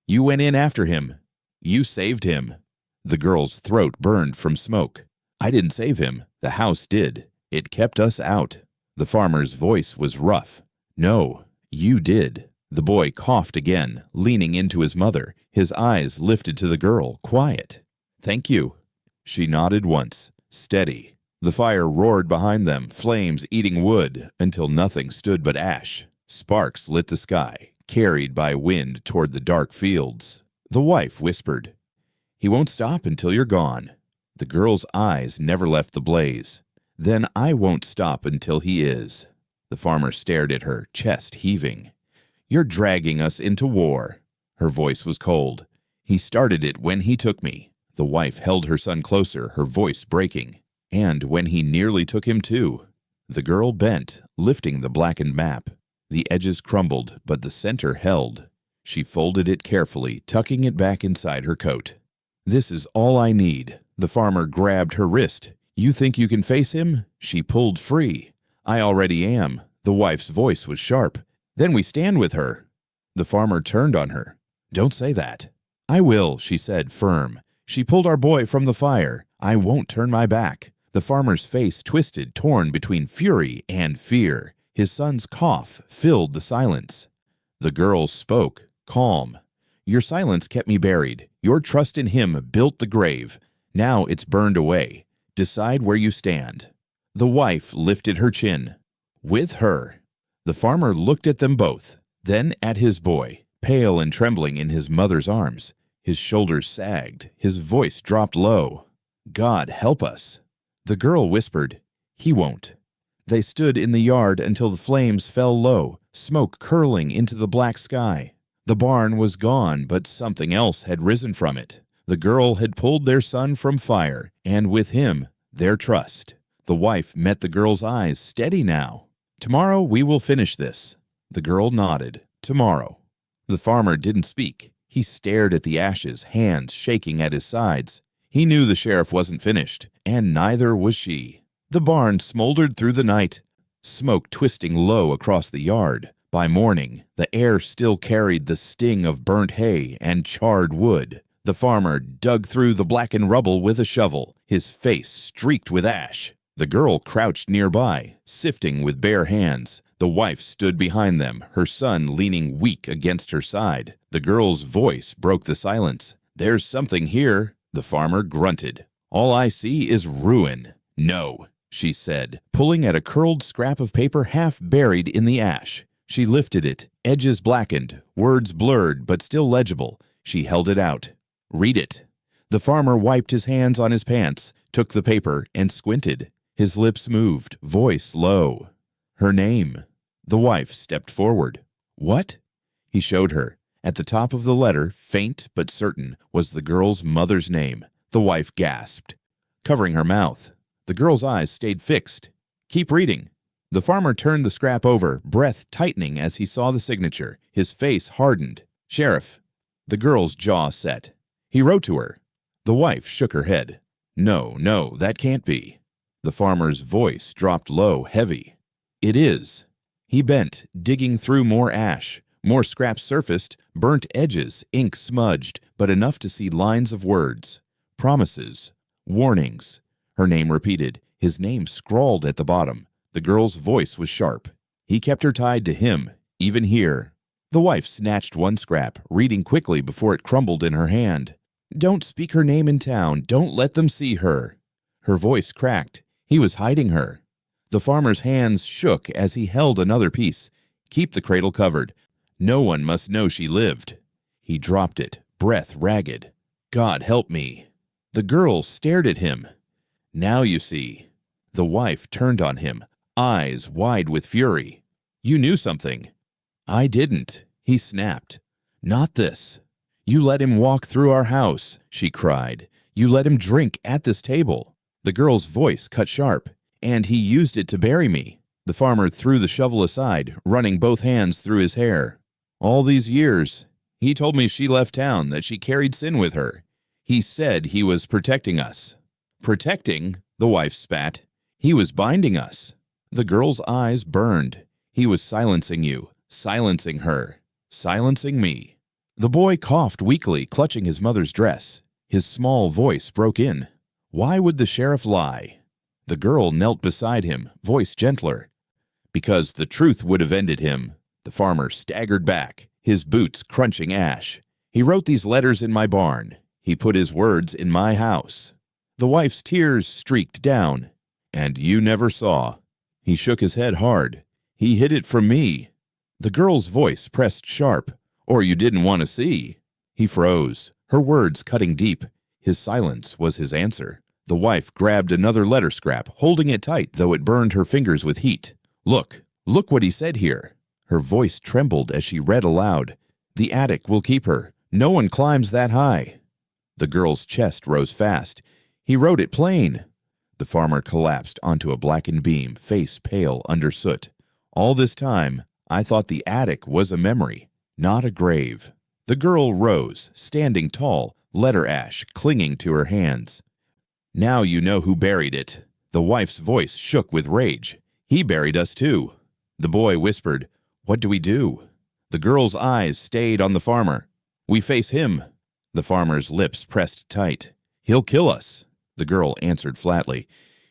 You went in after him. You saved him." The girl's throat burned from smoke. "I didn't save him. The house did. It kept us out." The farmer's voice was rough. "No, you did." The boy coughed again, leaning into his mother, his eyes lifted to the girl, quiet. "Thank you." She nodded once, steady. The fire roared behind them, flames eating wood, until nothing stood but ash. Sparks lit the sky, carried by wind toward the dark fields. The wife whispered, "He won't stop until you're gone." The girl's eyes never left the blaze. "Then I won't stop until he is." The farmer stared at her, chest heaving. "You're dragging us into war." Her voice was cold. "He started it when he took me." The wife held her son closer, her voice breaking. "And when he nearly took him too." The girl bent, lifting the blackened map. The edges crumbled, but the center held. She folded it carefully, tucking it back inside her coat. "This is all I need." The farmer grabbed her wrist. "You think you can face him?" She pulled free. "I already am." The wife's voice was sharp. "Then we stand with her." The farmer turned on her. "Don't say that." "I will," she said, firm. "She pulled our boy from the fire. I won't turn my back." The farmer's face twisted, torn between fury and fear. His son's cough filled the silence. The girl spoke, calm. "Your silence kept me buried. Your trust in him built the grave. Now it's burned away. Decide where you stand." The wife lifted her chin. "With her." The farmer looked at them both, then at his boy, pale and trembling in his mother's arms. His shoulders sagged. His voice dropped low. "God help us." The girl whispered, "He won't." They stood in the yard until the flames fell low, smoke curling into the black sky. The barn was gone, but something else had risen from it. The girl had pulled their son from fire, and with him, their trust. The wife met the girl's eyes, steady now. "Tomorrow we will finish this." The girl nodded. "Tomorrow." The farmer didn't speak. He stared at the ashes, hands shaking at his sides. He knew the sheriff wasn't finished, and neither was she. The barn smoldered through the night, smoke twisting low across the yard. By morning, the air still carried the sting of burnt hay and charred wood. The farmer dug through the blackened rubble with a shovel, his face streaked with ash. The girl crouched nearby, sifting with bare hands. The wife stood behind them, her son leaning weak against her side. The girl's voice broke the silence. "There's something here." The farmer grunted. "All I see is ruin." "No," she said, pulling at a curled scrap of paper half buried in the ash. She lifted it, edges blackened, words blurred but still legible. She held it out. "Read it." The farmer wiped his hands on his pants, took the paper, and squinted. His lips moved, voice low. "Her name." The wife stepped forward. "What?" He showed her. At the top of the letter, faint but certain, was the girl's mother's name. The wife gasped, covering her mouth. The girl's eyes stayed fixed. "Keep reading." The farmer turned the scrap over, breath tightening as he saw the signature. His face hardened. "Sheriff." The girl's jaw set. "He wrote to her." The wife shook her head. "No, no, that can't be." The farmer's voice dropped low, heavy. "It is." He bent, digging through more ash. More scraps surfaced, burnt edges, ink smudged, but enough to see lines of words. Promises. Warnings. Her name repeated, his name scrawled at the bottom. The girl's voice was sharp. He kept her tied to him, even here. The wife snatched one scrap, reading quickly before it crumbled in her hand. "Don't speak her name in town. Don't let them see her." Her voice cracked. He was hiding her. The farmer's hands shook as he held another piece. Keep the cradle covered. No one must know she lived. He dropped it, breath ragged. God help me. The girl stared at him. Now you see. The wife turned on him, eyes wide with fury. You knew something. I didn't, he snapped. Not this. You let him walk through our house, she cried. You let him drink at this table. The girl's voice cut sharp. And he used it to bury me. The farmer threw the shovel aside, running both hands through his hair. All these years, he told me she left town, that she carried sin with her. He said he was protecting us. Protecting? The wife spat. He was binding us. The girl's eyes burned. He was silencing you, silencing her, silencing me. The boy coughed weakly, clutching his mother's dress. His small voice broke in. Why would the sheriff lie? The girl knelt beside him, voice gentler. Because the truth would have ended him. The farmer staggered back, his boots crunching ash. He wrote these letters in my barn. He put his words in my house. The wife's tears streaked down. And you never saw. He shook his head hard. He hid it from me. The girl's voice pressed sharp. Or you didn't want to see. He froze, her words cutting deep. His silence was his answer. The wife grabbed another letter scrap, holding it tight, though it burned her fingers with heat. Look what he said here. Her voice trembled as she read aloud. The attic will keep her. No one climbs that high. The girl's chest rose fast. He wrote it plain. The farmer collapsed onto a blackened beam, face pale under soot. All this time, I thought the attic was a memory, not a grave. The girl rose, standing tall, letter ash clinging to her hands. Now you know who buried it. The wife's voice shook with rage. He buried us too. The boy whispered, What do we do? The girl's eyes stayed on the farmer. We face him. The farmer's lips pressed tight. He'll kill us. The girl answered flatly.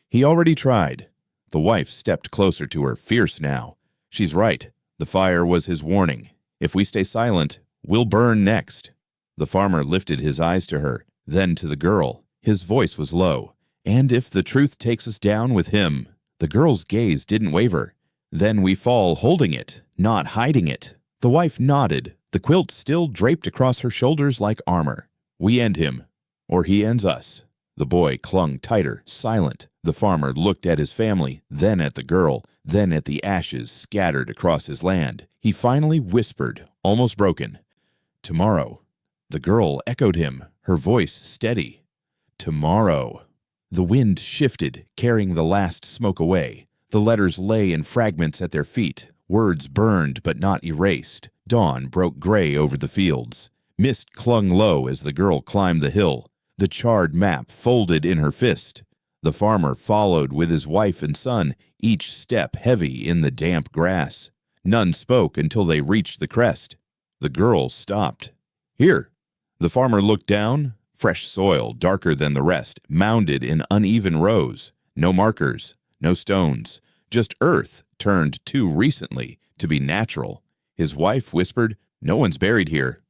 He already tried. The wife stepped closer to her, fierce now. She's right. The fire was his warning. If we stay silent, we'll burn next. The farmer lifted his eyes to her, then to the girl. His voice was low. And if the truth takes us down with him? The girl's gaze didn't waver. Then we fall holding it, not hiding it. The wife nodded, the quilt still draped across her shoulders like armor. We end him, or he ends us. The boy clung tighter, silent. The farmer looked at his family, then at the girl, then at the ashes scattered across his land. He finally whispered, almost broken, Tomorrow. The girl echoed him, her voice steady. Tomorrow. The wind shifted, carrying the last smoke away. The letters lay in fragments at their feet, words burned but not erased. Dawn broke gray over the fields. Mist clung low as the girl climbed the hill, the charred map folded in her fist. The farmer followed with his wife and son, each step heavy in the damp grass. None spoke until they reached the crest. The girl stopped. Here. The farmer looked down. Fresh soil, darker than the rest, mounded in uneven rows. No markers, no stones, just earth turned too recently to be natural. His wife whispered, No one's buried here.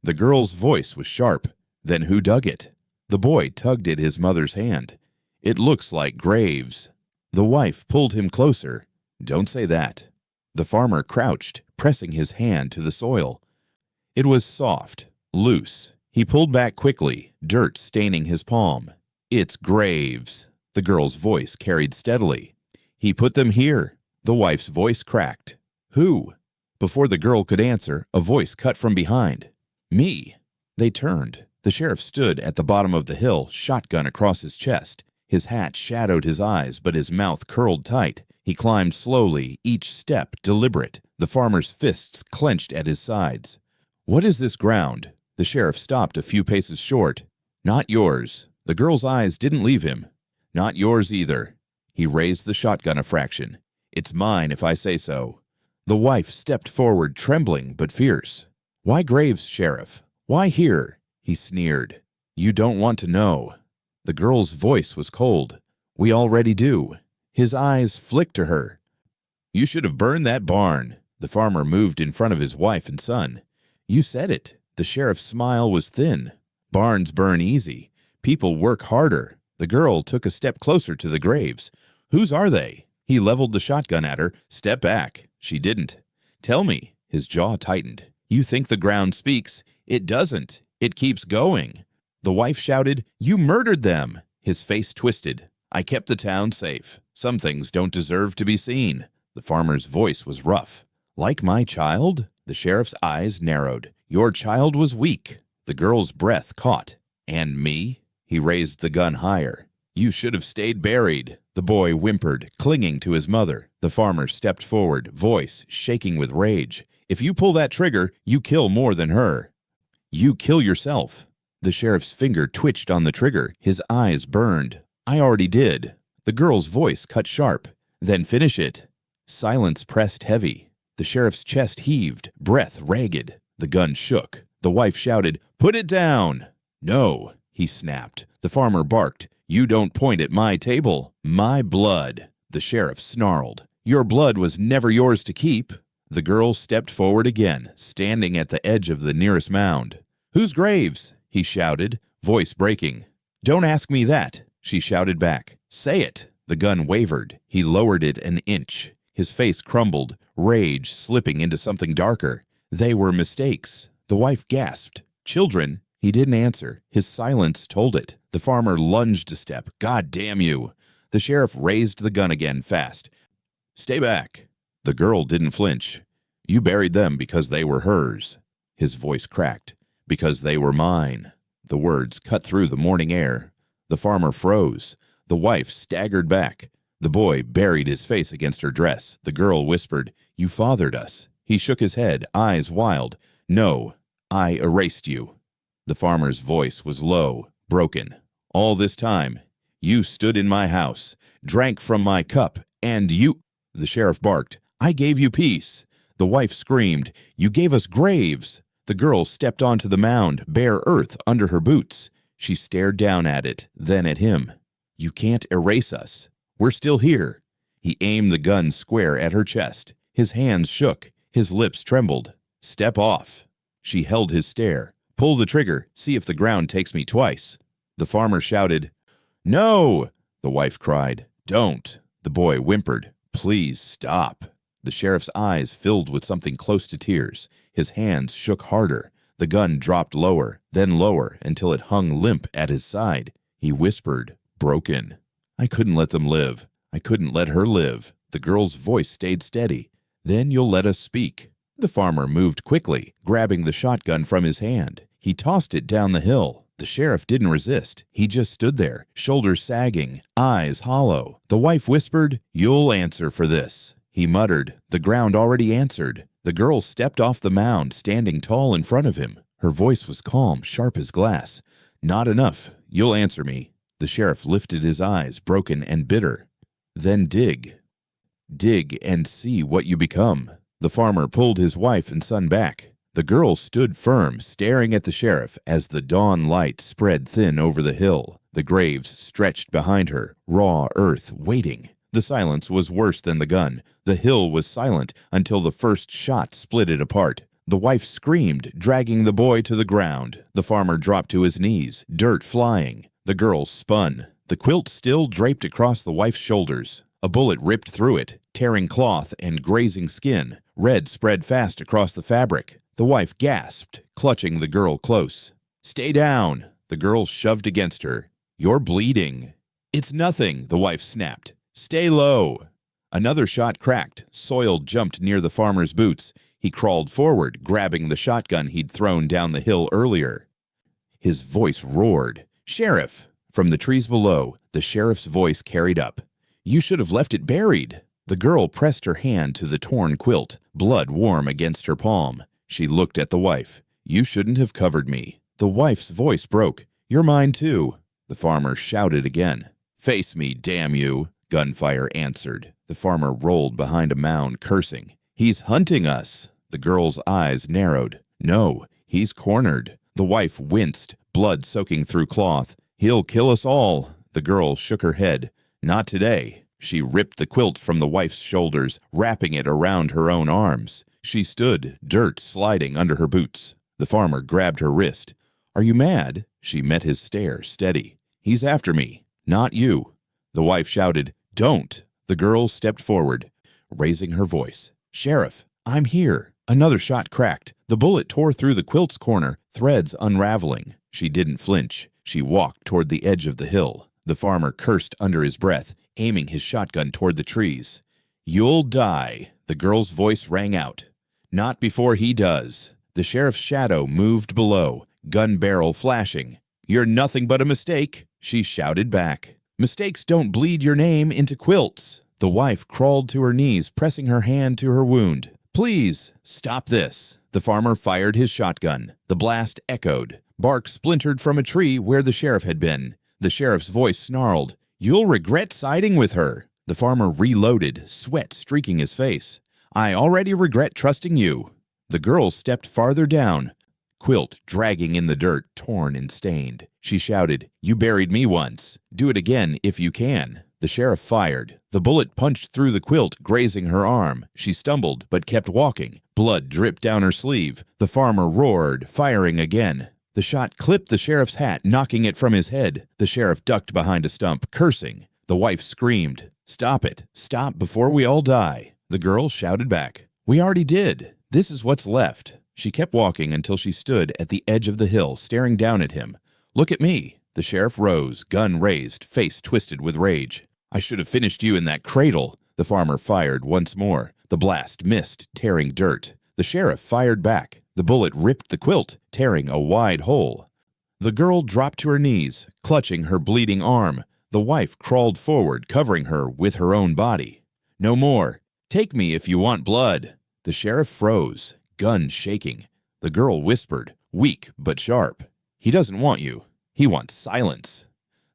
The girl's voice was sharp. Then who dug it? The boy tugged at his mother's hand. It looks like graves. The wife pulled him closer. Don't say that. The farmer crouched, pressing his hand to the soil. It was soft, loose. He pulled back quickly, dirt staining his palm. It's graves. The girl's voice carried steadily. He put them here. The wife's voice cracked. Who? Before the girl could answer, a voice cut from behind. Me. They turned. The sheriff stood at the bottom of the hill, shotgun across his chest. His hat shadowed his eyes, but his mouth curled tight. He climbed slowly, each step deliberate. The farmer's fists clenched at his sides. What is this ground? The sheriff stopped a few paces short. Not yours. The girl's eyes didn't leave him. Not yours either. He raised the shotgun a fraction. It's mine if I say so. The wife stepped forward, trembling but fierce. Why graves, Sheriff? Why here? He sneered. You don't want to know. The girl's voice was cold. We already do. His eyes flicked to her. You should have burned that barn. The farmer moved in front of his wife and son. You said it. The sheriff's smile was thin. Barns burn easy. People work harder. The girl took a step closer to the graves. Whose are they? He leveled the shotgun at her. Step back. She didn't. Tell me. His jaw tightened. You think the ground speaks. It doesn't. It keeps going. The wife shouted, You murdered them. His face twisted. I kept the town safe. Some things don't deserve to be seen. The farmer's voice was rough. Like my child? The sheriff's eyes narrowed. Your child was weak. The girl's breath caught. And me? He raised the gun higher. You should have stayed buried. The boy whimpered, clinging to his mother. The farmer stepped forward, voice shaking with rage. If you pull that trigger, you kill more than her. You kill yourself. The sheriff's finger twitched on the trigger. His eyes burned. I already did. The girl's voice cut sharp. Then finish it. Silence pressed heavy. The sheriff's chest heaved, breath ragged. The gun shook. The wife shouted, Put it down! No, he snapped. The farmer barked. You don't point at my table. My blood. The sheriff snarled. Your blood was never yours to keep. The girl stepped forward again, standing at the edge of the nearest mound. Whose graves? He shouted, voice breaking. Don't ask me that, she shouted back. Say it. The gun wavered. He lowered it an inch. His face crumbled, rage slipping into something darker. They were mistakes. The wife gasped. Children? He didn't answer. His silence told it. The farmer lunged a step. God damn you. The sheriff raised the gun again fast. Stay back. The girl didn't flinch. You buried them because they were hers. His voice cracked. Because they were mine. The words cut through the morning air. The farmer froze. The wife staggered back. The boy buried his face against her dress. The girl whispered, You fathered us. He shook his head, eyes wild. No, I erased you. The farmer's voice was low, broken. All this time, you stood in my house, drank from my cup, and you— The sheriff barked, I gave you peace. The wife screamed, You gave us graves. The girl stepped onto the mound, bare earth under her boots. She stared down at it, then at him. You can't erase us. We're still here. He aimed the gun square at her chest. His hands shook. His lips trembled. Step off. She held his stare. Pull the trigger. See if the ground takes me twice. The farmer shouted. No! The wife cried. Don't. The boy whimpered. Please stop. The sheriff's eyes filled with something close to tears. His hands shook harder. The gun dropped lower, then lower, until it hung limp at his side. He whispered, broken. I couldn't let them live. I couldn't let her live. The girl's voice stayed steady. Then you'll let us speak. The farmer moved quickly, grabbing the shotgun from his hand. He tossed it down the hill. The sheriff didn't resist. He just stood there, shoulders sagging, eyes hollow. The wife whispered, You'll answer for this. He muttered. The ground already answered. The girl stepped off the mound, standing tall in front of him. Her voice was calm, sharp as glass. Not enough. You'll answer me. The sheriff lifted his eyes, broken and bitter. Then dig. Dig and see what you become. The farmer pulled his wife and son back. The girl stood firm, staring at the sheriff as the dawn light spread thin over the hill. The graves stretched behind her, raw earth waiting. The silence was worse than the gun. The hill was silent until the first shot split it apart. The wife screamed, dragging the boy to the ground. The farmer dropped to his knees, dirt flying. The girl spun, the quilt still draped across the wife's shoulders. A bullet ripped through it, tearing cloth and grazing skin. Red spread fast across the fabric. The wife gasped, clutching the girl close. Stay down. The girl shoved against her. You're bleeding. It's nothing, the wife snapped. Stay low. Another shot cracked. Soil jumped near the farmer's boots. He crawled forward, grabbing the shotgun he'd thrown down the hill earlier. His voice roared. Sheriff! From the trees below, the sheriff's voice carried up. You should have left it buried. The girl pressed her hand to the torn quilt, blood warm against her palm. She looked at the wife. You shouldn't have covered me. The wife's voice broke. You're mine too. The farmer shouted again. Face me, damn you. Gunfire answered. The farmer rolled behind a mound, cursing. He's hunting us. The girl's eyes narrowed. No, he's cornered. The wife winced, blood soaking through cloth. He'll kill us all. The girl shook her head. Not today. She ripped the quilt from the wife's shoulders, wrapping it around her own arms. She stood, dirt sliding under her boots. The farmer grabbed her wrist. Are you mad? She met his stare, steady. He's after me, not you. The wife shouted, Don't. The girl stepped forward, raising her voice. "Sheriff, I'm here." Another shot cracked. The bullet tore through the quilt's corner, threads unraveling. She didn't flinch. She walked toward the edge of the hill. The farmer cursed under his breath, aiming his shotgun toward the trees. "You'll die," the girl's voice rang out. "Not before he does." The sheriff's shadow moved below, gun barrel flashing. "You're nothing but a mistake," she shouted back. "Mistakes don't bleed your name into quilts." The wife crawled to her knees, pressing her hand to her wound. "Please, stop this." The farmer fired his shotgun. The blast echoed. Bark splintered from a tree where the sheriff had been. The sheriff's voice snarled, "You'll regret siding with her." The farmer reloaded, sweat streaking his face. "I already regret trusting you." The girl stepped farther down, quilt dragging in the dirt, torn and stained. She shouted, "You buried me once. Do it again if you can." The sheriff fired. The bullet punched through the quilt, grazing her arm. She stumbled, but kept walking. Blood dripped down her sleeve. The farmer roared, firing again. The shot clipped the sheriff's hat, knocking it from his head. The sheriff ducked behind a stump, cursing. The wife screamed, "Stop it! Stop before we all die." The girl shouted back, "We already did. This is what's left." She kept walking until she stood at the edge of the hill, staring down at him. "Look at me." The sheriff rose, gun raised, face twisted with rage. "I should have finished you in that cradle." The farmer fired once more. The blast missed, tearing dirt. The sheriff fired back. The bullet ripped the quilt, tearing a wide hole. The girl dropped to her knees, clutching her bleeding arm. The wife crawled forward, covering her with her own body. "No more. Take me if you want blood." The sheriff froze, gun shaking. The girl whispered, weak but sharp, "He doesn't want you. He wants silence."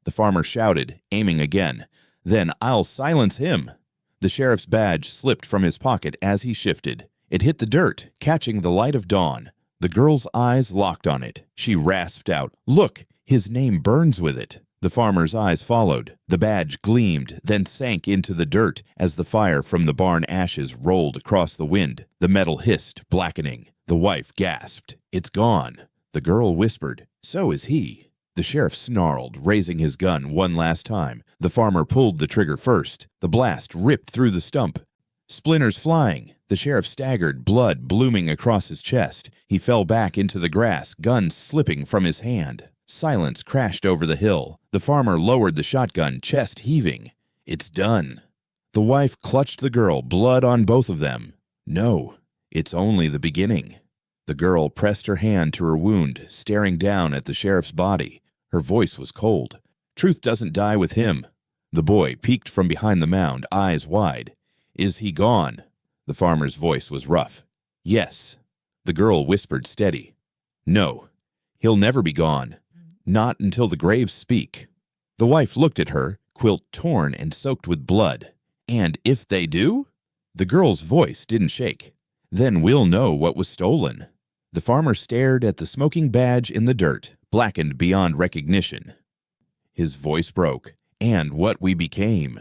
The farmer shouted, aiming again. "Then I'll silence him." The sheriff's badge slipped from his pocket as he shifted. It hit the dirt, catching the light of dawn. The girl's eyes locked on it. She rasped out, "Look, his name burns with it." The farmer's eyes followed. The badge gleamed, then sank into the dirt as the fire from the barn ashes rolled across the wind. The metal hissed, blackening. The wife gasped, "It's gone." The girl whispered, "So is he." The sheriff snarled, raising his gun one last time. The farmer pulled the trigger first. The blast ripped through the stump. Splinters flying. The sheriff staggered, blood blooming across his chest. He fell back into the grass, gun slipping from his hand. Silence crashed over the hill. The farmer lowered the shotgun, chest heaving. "It's done." The wife clutched the girl, blood on both of them. "No, it's only the beginning." The girl pressed her hand to her wound, staring down at the sheriff's body. Her voice was cold. "Truth doesn't die with him." The boy peeked from behind the mound, eyes wide. "Is he gone?" The farmer's voice was rough. "Yes." The girl whispered steady. "No, he'll never be gone. Not until the graves speak." The wife looked at her, quilt torn and soaked with blood. "And if they do?" The girl's voice didn't shake. "Then we'll know what was stolen." The farmer stared at the smoking badge in the dirt, blackened beyond recognition. His voice broke. "And what we became."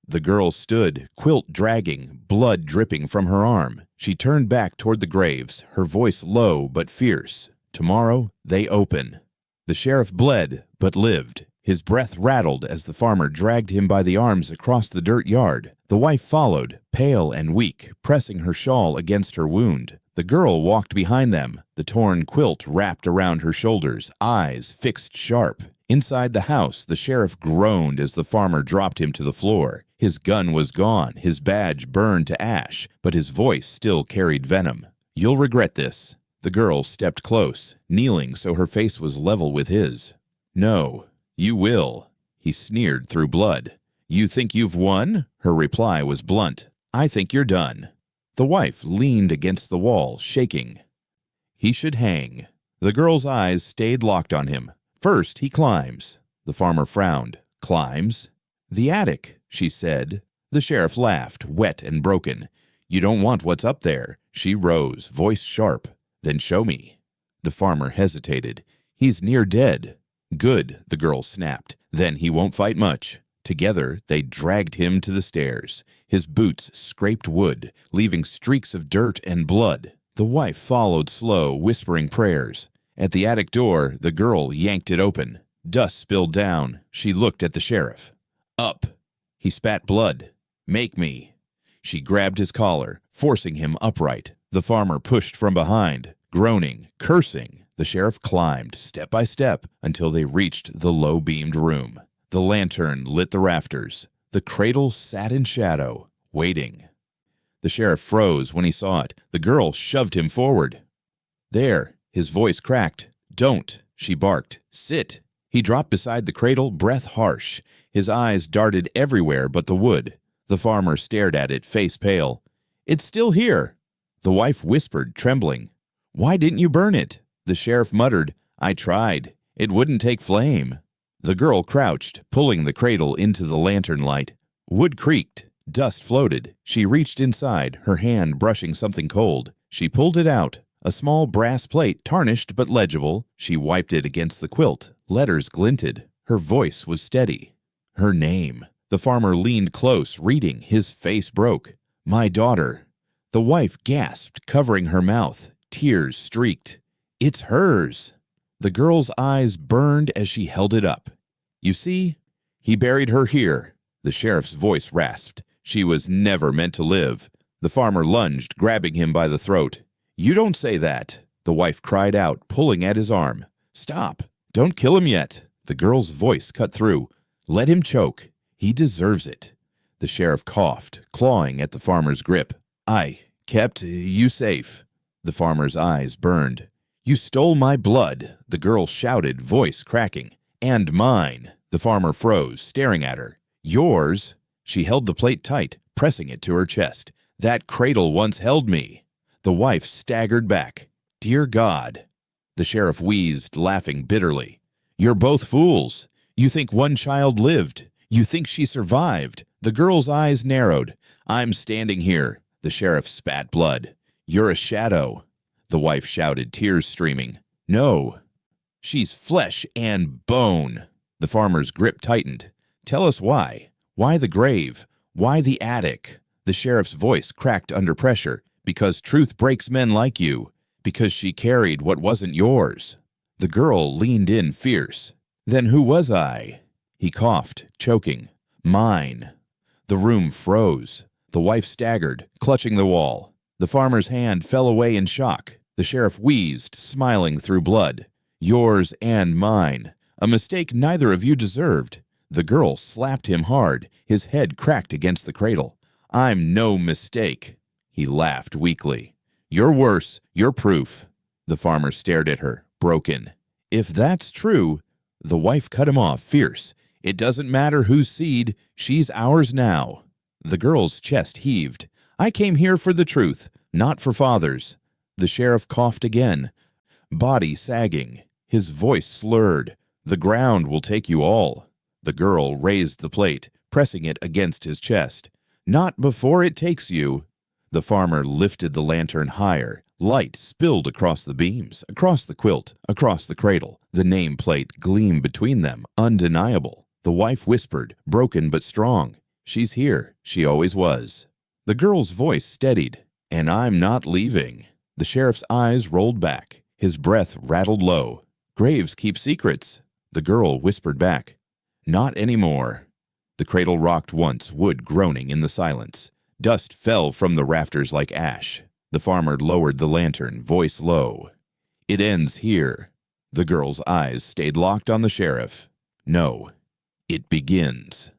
The girl stood, quilt dragging, blood dripping from her arm. She turned back toward the graves, her voice low but fierce. "Tomorrow they open." The sheriff bled, but lived. His breath rattled as the farmer dragged him by the arms across the dirt yard. The wife followed, pale and weak, pressing her shawl against her wound. The girl walked behind them, the torn quilt wrapped around her shoulders, eyes fixed sharp. Inside the house, the sheriff groaned as the farmer dropped him to the floor. His gun was gone, his badge burned to ash, but his voice still carried venom. "You'll regret this." The girl stepped close, kneeling so her face was level with his. "No, you will." He sneered through blood. "You think you've won?" Her reply was blunt. "I think you're done." The wife leaned against the wall, shaking. "He should hang." The girl's eyes stayed locked on him. "First, he climbs." The farmer frowned. "Climbs?" "The attic," she said. The sheriff laughed, wet and broken. "You don't want what's up there." She rose, voice sharp. "Then show me." The farmer hesitated. "He's near dead." "Good," the girl snapped. "Then he won't fight much." Together, they dragged him to the stairs. His boots scraped wood, leaving streaks of dirt and blood. The wife followed slow, whispering prayers. At the attic door, the girl yanked it open. Dust spilled down. She looked at the sheriff. "Up." He spat blood. Make me." She grabbed his collar, forcing him upright. The farmer pushed from behind, groaning, cursing. The sheriff climbed, step by step, until they reached the low-beamed room. The lantern lit the rafters. The cradle sat in shadow, waiting. The sheriff froze when he saw it. The girl shoved him forward. "There," his voice cracked. "Don't," she barked. "Sit." He dropped beside the cradle, breath harsh. His eyes darted everywhere but the wood. The farmer stared at it, face pale. "It's still here." The wife whispered, trembling. "Why didn't you burn it?" The sheriff muttered, "I tried. It wouldn't take flame." The girl crouched, pulling the cradle into the lantern light. Wood creaked. Dust floated. She reached inside, her hand brushing something cold. She pulled it out. A small brass plate, tarnished but legible. She wiped it against the quilt. Letters glinted. Her voice was steady. Her name. The farmer leaned close, reading. His face broke. "My daughter." The wife gasped, covering her mouth. Tears streaked. "It's hers." The girl's eyes burned as she held it up. "You see, he buried her here." The sheriff's voice rasped. "She was never meant to live." The farmer lunged, grabbing him by the throat. "You don't say that," the wife cried out, pulling at his arm. "Stop. Don't kill him yet." The girl's voice cut through. "Let him choke. He deserves it." The sheriff coughed, clawing at the farmer's grip. "I kept you safe." The farmer's eyes burned. "You stole my blood," the girl shouted, voice cracking. "And mine." The farmer froze, staring at her. "Yours?" She held the plate tight, pressing it to her chest. "That cradle once held me." The wife staggered back. "Dear God." The sheriff wheezed, laughing bitterly. "You're both fools. You think one child lived. You think she survived." The girl's eyes narrowed. "I'm standing here." The sheriff spat blood. "You're a shadow." The wife shouted, tears streaming. "No. She's flesh and bone." The farmer's grip tightened. "Tell us why. Why the grave? Why the attic?" The sheriff's voice cracked under pressure. "Because truth breaks men like you. Because she carried what wasn't yours." The girl leaned in fierce. "Then who was I?" He coughed, choking. "Mine." The room froze. The wife staggered, clutching the wall. The farmer's hand fell away in shock. The sheriff wheezed, smiling through blood. "Yours and mine. A mistake neither of you deserved." The girl slapped him hard. His head cracked against the cradle. "I'm no mistake." He laughed weakly. "You're worse. You're proof." The farmer stared at her, broken. "If that's true," the wife cut him off, fierce. "It doesn't matter whose seed. She's ours now." The girl's chest heaved. "I came here for the truth, not for fathers." The sheriff coughed again, body sagging. His voice slurred. "The ground will take you all." The girl raised the plate, pressing it against his chest. "Not before it takes you." The farmer lifted the lantern higher. Light spilled across the beams, across the quilt, across the cradle. The nameplate gleamed between them, undeniable. The wife whispered, broken but strong. "She's here. She always was." The girl's voice steadied. "And I'm not leaving." The sheriff's eyes rolled back. His breath rattled low. "Graves keep secrets." The girl whispered back. "Not anymore." The cradle rocked once, wood groaning in the silence. Dust fell from the rafters like ash. The farmer lowered the lantern, voice low. "It ends here." The girl's eyes stayed locked on the sheriff. "No, it begins."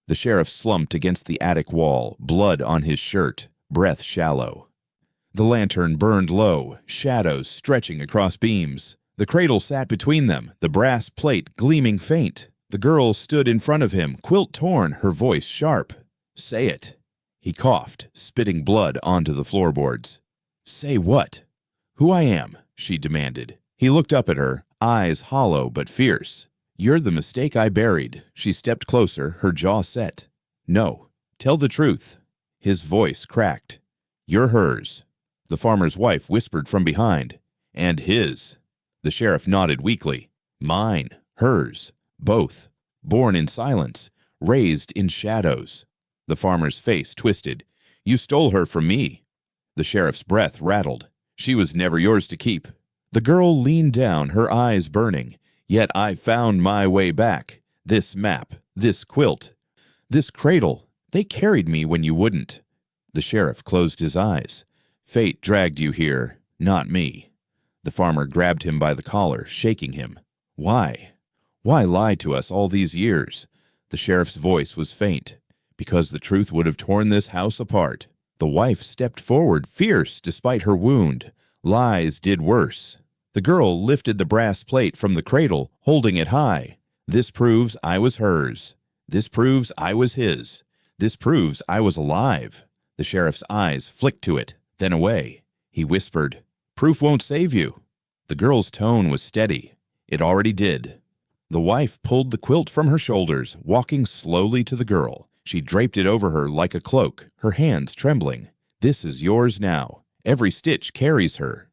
The sheriff slumped against the attic wall, blood on his shirt, breath shallow. The lantern burned low, shadows stretching across beams. The cradle sat between them, the brass plate gleaming faint. The girl stood in front of him, quilt torn, her voice sharp. "Say it." He coughed, spitting blood onto the floorboards. "Say what?" "Who I am," she demanded. He looked up at her, eyes hollow but fierce. "You're the mistake I buried." She stepped closer, her jaw set. "No, tell the truth." His voice cracked. "You're hers." The farmer's wife whispered from behind. "And his." The sheriff nodded weakly. "Mine, hers, both. Born in silence, raised in shadows." The farmer's face twisted. "You stole her from me." The sheriff's breath rattled. "She was never yours to keep." The girl leaned down, her eyes burning. "Yet I found my way back. This map, this quilt, this cradle. They carried me when you wouldn't." The sheriff closed his eyes. "Fate dragged you here, not me." The farmer grabbed him by the collar, shaking him. "Why? Why lie to us all these years?" The sheriff's voice was faint. "Because the truth would have torn this house apart." The wife stepped forward, fierce despite her wound. Lies did worse. The girl lifted the brass plate from the cradle, holding it high. "This proves I was hers. This proves I was his. This proves I was alive." The sheriff's eyes flicked to it, then away. He whispered, "Proof won't save you." The girl's tone was steady. It already did. The wife pulled the quilt from her shoulders, walking slowly to the girl. She draped it over her like a cloak, her hands trembling. "This is yours now. Every stitch carries her.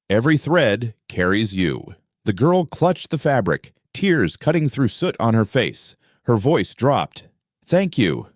Every thread carries you." The girl clutched the fabric, tears cutting through soot on her face. Her voice dropped. "Thank you."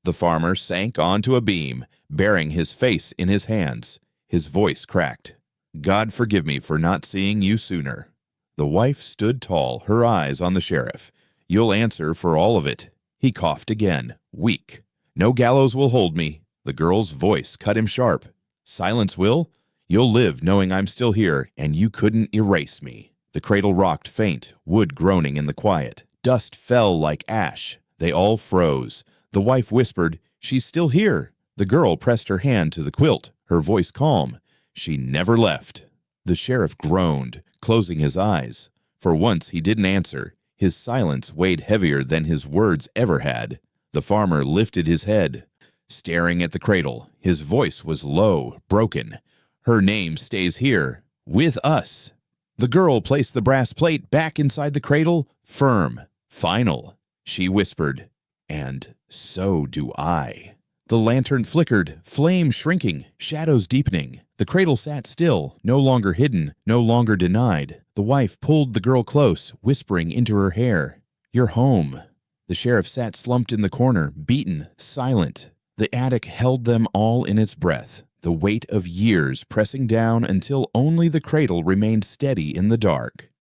The farmer sank onto a beam, bearing his face in his hands. His voice cracked. "God forgive me for not seeing you sooner." The wife stood tall, her eyes on the sheriff. "You'll answer for all of it." He coughed again, weak. "No gallows will hold me." The girl's voice cut him sharp. "Silence will? You'll live knowing I'm still here, and you couldn't erase me." The cradle rocked faint, wood groaning in the quiet. Dust fell like ash. They all froze. The wife whispered, "She's still here." The girl pressed her hand to the quilt, her voice calm. "She never left." The sheriff groaned, closing his eyes. For once he didn't answer. His silence weighed heavier than his words ever had. The farmer lifted his head, staring at the cradle. His voice was low, broken. "Her name stays here, with us." The girl placed the brass plate back inside the cradle, firm, final. She whispered, "And so do I." The lantern flickered, flame shrinking, shadows deepening. The cradle sat still, no longer hidden, no longer denied. The wife pulled the girl close, whispering into her hair, "You're home." The sheriff sat slumped in the corner, beaten, silent. The attic held them all in its breath, the weight of years pressing down until only the cradle remained steady in the dark.